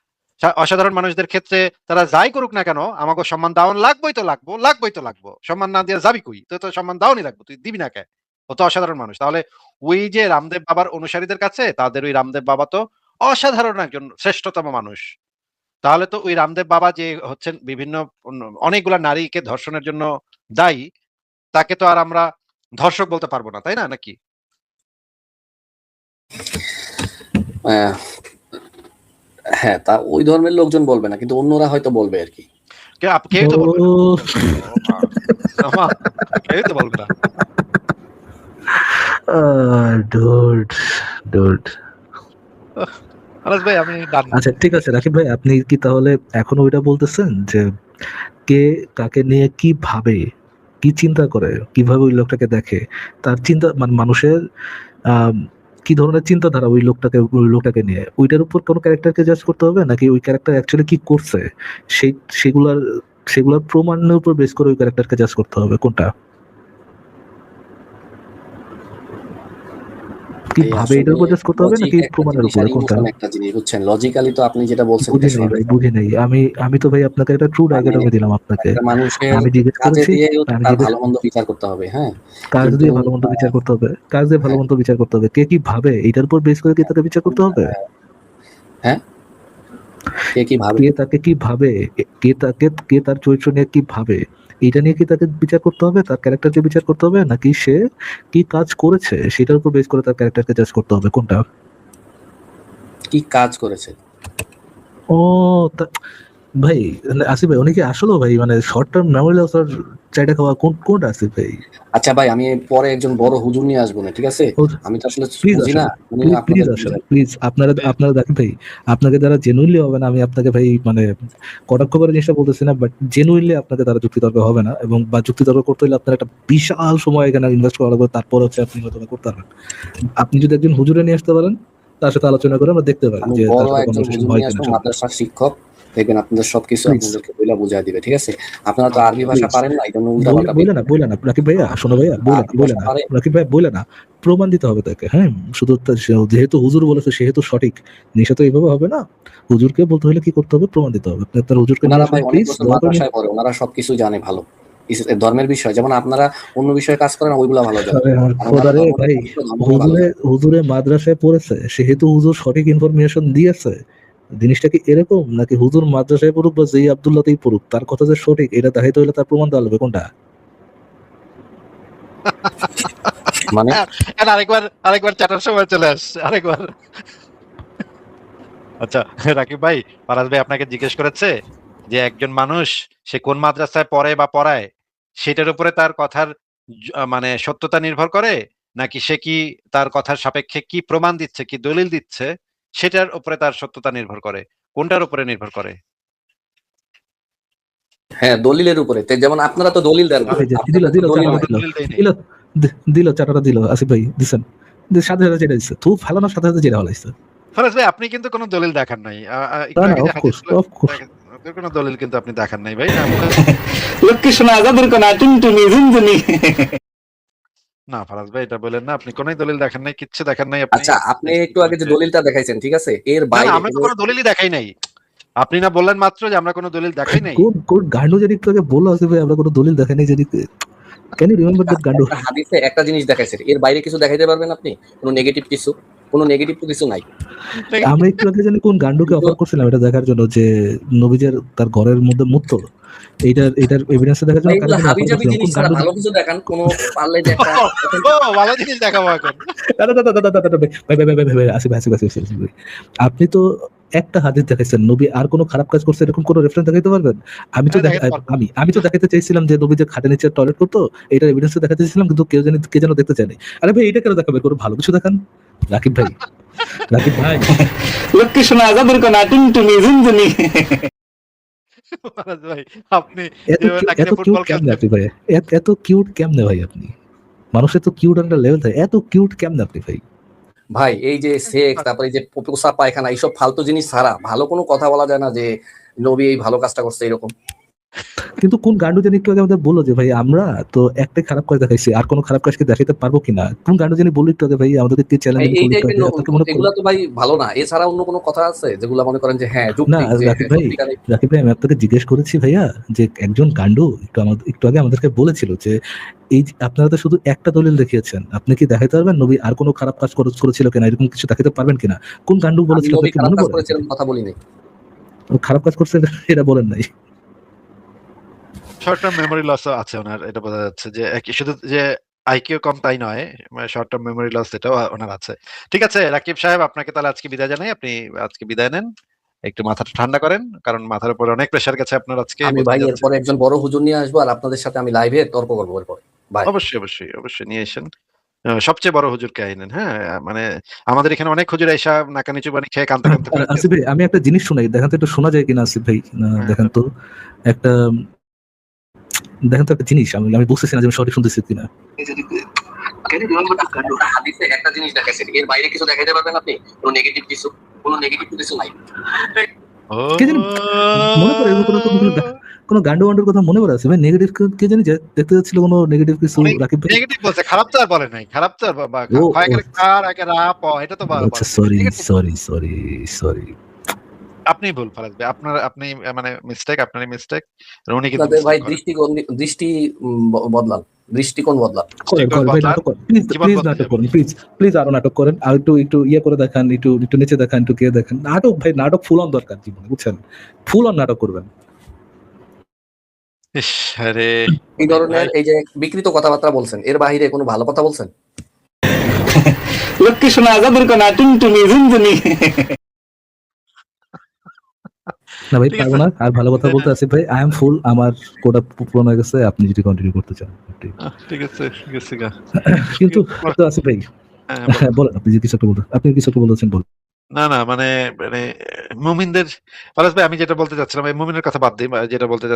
অসাধারণ মানুষদের ক্ষেত্রে তারা যাই করুক না কেন আমাকে সম্মান দাওয়ান লাগবেই তো লাগবো, লাগবেই তো লাগবো। সম্মান না দিয়ে যাবি কই? তো সম্মান দাওয়ানই লাগবো। তুই দিবি না কে? ও তো অসাধারণ মানুষ। তাহলে ওই যে রামদেব বাবার অনুসারীদের কাছে তাদের ওই রামদেব বাবা তো অসাধারণ একজন শ্রেষ্ঠতম মানুষ। তাহলে তো ওই রামদেব বাবা যে হচ্ছেন বিভিন্ন অনেকগুলা নারীকে ধর্ষণের জন্য দায়ী, তাকে তো আর আমরা ধর্ষক বলতে পারবো না, তাই না? নাকি? আহ, হ্যাঁ, তা ওই ধর্মের লোকজন বলবে না, কিন্তু অন্যরা হয়তো বলবে আর কি। কেউ তো বলবে না। ও ও মা! ওমা! কেউই তো বলবে না। ডুড ডুড আনাস ভাই আমি ডান। আচ্ছা ঠিক আছে রাকিব ভাই, আপনি কি তাহলে এখন ওইটা বলতেছেন যে কে কাকে নিয়ে কি ভাবে, কি চিন্তা করে, কিভাবে ওই লোকটাকে দেখে, তার চিন্তা মানে মানুষের আহ কি ধরনের চিন্তাধারা ওই লোকটাকে নিয়ে, ওইটার উপর কোনো ক্যারেক্টারকে জাজ করতে হবে, নাকি ওই ক্যারেক্টার অ্যাকচুয়ালি কি করছে সেই সেগুলার সেগুলার প্রমাণের উপর বেস করে ওই ক্যারেক্টারকে জাজ করতে হবে, কোনটা কি এই ভাবে এটার আসলে উপর জাজ করতে হবে লজিক নাকি একটা প্রমাণের জিনিস আর উপরে, কোনটা? ইমোশন একটা জিনিস, বুঝছেন? লজিক্যালি তো আপনি যেটা বলছেন বুঝি এটা নেই সঠিক। ভাই, বুঝি নেই। আমি তো ভাই আপনাকে একটা ট্রু মানে ডায়গ্রামে দিলাম আপনাকে। একটা মানুষের আমি জিজ্ঞেস কাজে করেছি, দিয়েও তো আমি তার জিজ্ঞেস ভালো মন্দ বিচার করতে হবে, হ্যাঁ। কাজ কিন্তু দিয়ে ভালো মন্দ বিচার করতে হবে, কাজ দিয়ে ভালো হ্যাঁ, মন্দ বিচার করতে হবে, কে কি ভাবে এটার উপর বেস করে কি তাকে বিচার করতে হবে, হ্যাঁ, কে কি ভাবে? কে তাকে কি ভাবে, কে তার চরিত্র নিয়ে কি ভাবে এটা নিয়ে কি তাকে বিচার করতে হবে, তার ক্যারেক্টারকে বিচার করতে হবে, নাকি সে কি কাজ করেছে সেটার উপর বেস করে তার ক্যারেক্টারকে জাজ করতে হবে, কোনটা? কি কাজ করেছে? ও ভাই আসিফ ভাই উনি কি আসলে ভাই মানে শর্ট টার্ম মেমোরি লস আর চাইটা খাওয়া কোনটা আসিফ ভাই? আচ্ছা ভাই, আমি পরে একজন বড় হুজুর নিয়ে আসবো না, ঠিক আছে? আমি তো আসলে প্লিজ বুঝি আসেন, না, উনি প্লিজ আপনাদের আসেন, বুঝান। প্লিজ আপনারা আপনারা দেখেন ভাই, আপনাকে দ্বারা জেনুইনলি হবে না, আমি আপনাকে ভাই মানে কটাক্ষ করে জিনিসটা বলতেছি না, বাট জেনুইনলি আপনাকে দ্বারা যুক্তিতর্ক হবে না, এবং বা যুক্তিতর্ক করতে হলে আপনার একটা বিশাল সময় এখানে ইনভেস্ট করা লাগবে, তারপর হচ্ছে আপনি হয়তো করতে পারবেন। আপনি যদি একজন হুজুরে নিয়ে আসতে পারেন তার সাথে আলোচনা করে আমরা দেখতে পারি আমি যে বড় তার সাথে একজন কনভারসেশন হুজুর হয় নিয়ে কিনা। আসবো, মাদ্রাসার শিক্ষক, দেখবেন আপনাদের সবকিছু Please. আপনাদেরকে বইলা বুঝাই দিবে, ঠিক আছে? আপনারা তো আরবি ভাষা Please. পারেন না, এই জন্য উল্টাপাল্টা বইলে না রাকিব ভাইয়া, শোনো ভাইয়া, আরবি বইলে ভাষা না পারে। রাকিব ভাই, বইলে না, প্রমাণ দিতে হবে তাকে। হ্যাঁ, শুধু যেহেতু হুজুর বলেছে সেহেতু সঠিক, জিনিসটা তো এইভাবে হবে না। হুজুরকে বলতে হলে কি করতে হবে, প্রমাণ দিতে হবে। আপনি আপনার হুজুরকে নিয়ে ওনারা আসেন ভাই অনেক প্লিজ, বছর দয়া করে মাদ্রাসায় পড়ে, ওনারা সবকিছু জানে ভালো ধর্মের বিষয়, যেমন আপনারা অন্য বিষয়ে কাজ করেন ওইগুলা ভালো জানেন। আরে আমার আর খোদা ওনারা রে ধর্ম ভাই, ধর্ম নিয়ে ভালো জানে। হুজুরে মাদ্রাসায় পড়েছে সেহেতু হুজুর সঠিক ইনফরমেশন দিয়েছে। জিনিসটা কি এরকম, নাকি হুজুর মাদ্রাসায় পড়ুক বা যেই আব্দুল্লাহতেই পড়ুক তার কথা যে সঠিক এটা দেখাইতে হলে তার প্রমাণ দেওয়া লাগবে কোনটা? মানে আরেকবার চাটার সময় চলে আসছে আরেকবার। আচ্ছা রাকিব ভাই, ফারাজ ভাই আপনাকে জিজ্ঞেস করেছে যে একজন মানুষ সে কোন মাদ্রাসায় পড়ে বা পড়ায় সেটার উপরে তার কথার মানে সত্যতা নির্ভর করে, নাকি সে কি তার কথার সাপেক্ষে কি প্রমাণ দিচ্ছে, কি দলিল দিচ্ছে সেটার উপরে তার সত্যতা নির্ভর করে, কোনটার উপরে নির্ভর করে? হ্যাঁ, দলিলের উপরে। যেমন আপনারা তো দলিল দেন না, এই যে দিল আপনাদের তো দিল দলিল চাটাটা আমরা নাই। দিল দলিল দেই নাই। দিল দিল চাটাটা দিল আসিফ ভাই দিছেন, সাথে সাথে যেটা দিচ্ছে তুই ফালানোর সাথে সাথে যেটা হলাইছে। ফারাজ ভাই আপনি কিন্তু কোনো দলিল দেখান নাই। না একটু না, আগে যে অফকোর্স হাদিসগুলো অফকোর্স। ওদের কোনো দলিল কিন্তু আপনি দেখান নাই ভাই। মুখে লক্ষ্মী শোনা আজাদের কোনা টুনটুনি ঝুনঝুনি। না ফারাজ ভাই এটা বলেন না, আপনি কোনোই দলিল দেখান নাই, কিচ্ছু দেখান নাই আপনি। আচ্ছা, আপনি একটু আগে যে দলিলটা দেখাইছেন, ঠিক আছে, এর না বাইরে আমরা তো কোনো দলিলই দেখাই নাই। আপনি না বললেন মাত্র যে আমরা কোনো দলিল দেখাই নাই। কোন কোন গান্ডু জানি একটু আগে বললো আসিফ ভাই আমরা কোনো দলিল দেখাই জানি, ক্যান ইউ রিমেম্বার দ্যাট গান্ডু? একটা হাদিসে একটা জিনিস দেখাইছেন, এর বাইরে কিছু দেখাইতে পারবেন আপনি? কোনো নেগেটিভ কিছু? কোনো নেগেটিভ তো কিছু নাই। আমরা একটু আগে জানি কোন গান্ডুকে অফার করছিলাম এটা দেখার জন্য যে নবীজের তার ঘরের মধ্যে মুক্ত, এটার এভিডেন্স দেখার জন্য এইগুলো কারণ হাবি অফার জাবি করছিলাম জিনিস কোন ছাড়া গান্ডু। ভালো কিছু দেখান, কোনো পারলে যে একটা ও ভালো জিনিস দেখাবো এখন। ভাই, আপনি তো একটা হাদিস দেখাইছেন, নবী আর কোনো খারাপ কাজ করছে এরকম কোনো রেফারেন্স দেখাইতে পারবেন? আমি তো হ্যাঁ, দেখাতে পারবো। আমি তো দেখাতে চাইছিলাম যে নবী যে খাটে নিচে টয়লেট করতো এটার এভিডেন্স দেখাতে চাইছিলাম, কিন্তু কে যেন দেখতে চায়নি। আরে ভাই এটা কেন দেখাবে, কোনো ভালো কিছু দেখান রাকিব ভাই, রাকিব ভাই। লক্ষ্মী শোনা আজাদের কোনা টুনটুনি ঝুনঝুনি। ফারাজ ভাই আপনি এত যেভাবে তাকিয়ে এত কিউট ফুটবল কেমনে খেলছেন, আপনি ভাই, এত কিউট কেমনে ভাই আপনি? মানুষের তো কিউট একটা লেভেল থাকে, এত কিউট কেমনে আপনি ভাই? ভাই, এই যে সেক্স, তারপরে এই যে পোষা পায়খানা, এইসব ফালতু জিনিস ছাড়া ভালো কোনো কথা বলা যায় না যে নবী এই ভালো কাজটা করছে এরকম? কিন্তু কোন গান্ডু জানি একটু আগে আমাদের বললো যে ভাই আমরা তো একটাই খারাপ কাজ দেখাইছি, আর কোনো খারাপ কাজকে দেখাইতে পারবো কিনা? কোন গান্ডু জানি বললো একটু আগে ভাই, আমাদেরকে কি চ্যালেঞ্জ এই করলো একটু টাইপের আগে, আপনাকে মনে করলো? এগুলা তো ভাই ভালো না। এছাড়া অন্য কোনো কথা আছে যেগুলা মনে করেন যে হ্যাঁ না যুক্তি, যে রাকিব ভাই, সত্যিকারে? আমি আপনাকে জিজ্ঞেস করেছি ভাইয়া যে একজন গান্ডু একটু আগে আমাদেরকে বলেছিল যে এই যে আপনারা তো শুধু একটা দলিল দেখিয়েছেন, আপনি কি দেখাইতে পারবেন নবী আর কোনো খারাপ কাজ করেছিল কিনা, এরকম কিছু দেখাতে পারবেন কিনা? কোন গান্ডু আমি বলেছিল নবী আপনাকে খারাপ মনে কাজ পড়ে? করেছিলাম কথা বলি নাই। ও খারাপ কাজ করছে এটা বলেন নাই? শর্ট টার্ম মেমোরি লস আছে ওনার, এটা বোঝা যাচ্ছে যে শুধু যে আইকিউ কম তাই নয়, শর্ট টার্ম মেমোরি লস এটাও ওনার আছে। ঠিক আছে রাকিব সাহেব, আপনাকে তাহলে আজকে বিদায় জানাই, আপনি আজকে বিদায় নেন, একটু মাথাটা ঠান্ডা করেন, কারণ মাথার উপর অনেক প্রেশার গেছে আপনার আজকে আমি বোঝা ভাই যাচ্ছে। এরপরে একজন বড় হুজুর নিয়ে আসবো, আর আপনাদের সাথে আমি লাইভে তর্ক করবো এরপরে। ভাই অবশ্যই অবশ্যই অবশ্যই নিয়ে এসেন। সবচেয়ে বড় হুজুরকে আইনেন। হ্যাঁ মানে আমাদের এখানে অনেক হুজুর এসা নাকা নিচু বানি খেয়ে কানতে কানতে ফেরত আসিফ গেছে। ভাই আমি একটা জিনিস শোনাই, দেখেন তো একটু শোনা যায় কিনা আসিফ ভাই? হ্যাঁ, দেখেন তো একটা, দেখেন তো একটা জিনিস, আমি বুঝতেছি না যে আমি সঠিক শুনতেছি কিনা। একটা হাদিসে একটা জিনিস দেখাইছেন, এর বাইরে কিছু দেখাইতে পারবেন আপনি? কোনো নেগেটিভ কিছু? কোনো নেগেটিভ কিছু নাই। কে জানি মনে করে এরকম কোনো গান্ডু গান্ডুর কথা মনে পড়ে আছে ভাই? নেগেটিভ কে জানি দেখতে যাচ্ছিল কোনো নেগেটিভ কিছু রাকিব ভাই? নেগেটিভ বলছে, খারাপ তো আর বলে নাই, খারাপ তো আর ও ক্ষয় করে কার আগে রা প এটা তো বলে আচ্ছা, নাই। Sorry Negative sorry sorry sorry. আপনি ভুল ফারাজ ভাই, আপনি মানে মিস্টেক, আপনারই মিস্টেক। উনি কিন্তু আপনাদের ভাই mistake করেন। দৃষ্টি বদলান, দৃষ্টিকোণ বদলান। করেন ভাই, নাটক করেন প্লিজ, জীবন বদলে নাটক যাবে। করেন প্লিজ আরো নাটক করেন, আর একটু ইয়ে করে দেখান, একটু নিচে দেখান, একটু কে দেখান। নাটক ভাই, নাটক ফুল অন দরকার জীবনে, বুঝছেন? ফুল অন নাটক করবেন। ইস আরে এই ধরনের এই যে বিকৃত কথাবার্তা বলছেন, এর বাইরে কোনো ভালো কথা বলছেন? লক্ষ্মী শোনা আজাদের কোনা টুনটুনি ঝুনঝুনি। না ভাই ঠিক পারবো আছে। না আর ভালো কথা বলতে আসিফ ভাই, আই এম ফুল, আমার কোটা পূরণ হয়ে গেছে, আপনি যদি কন্টিনিউ করতে চান ঠিক আছে ঠিক আছে গা। কিন্তু আসিফ ভাই হ্যাঁ, বলেন। বলেন, আপনি যে কিছু একটা বলতে, আপনি কিছু একটা বলতেছেন বলুন। না মানে মুমিনদের ফারাজ ভাই, আমি যেটা বলতে চাচ্ছিলাম এই মুমিনের কথা বাদ দিই, যেটা বলতে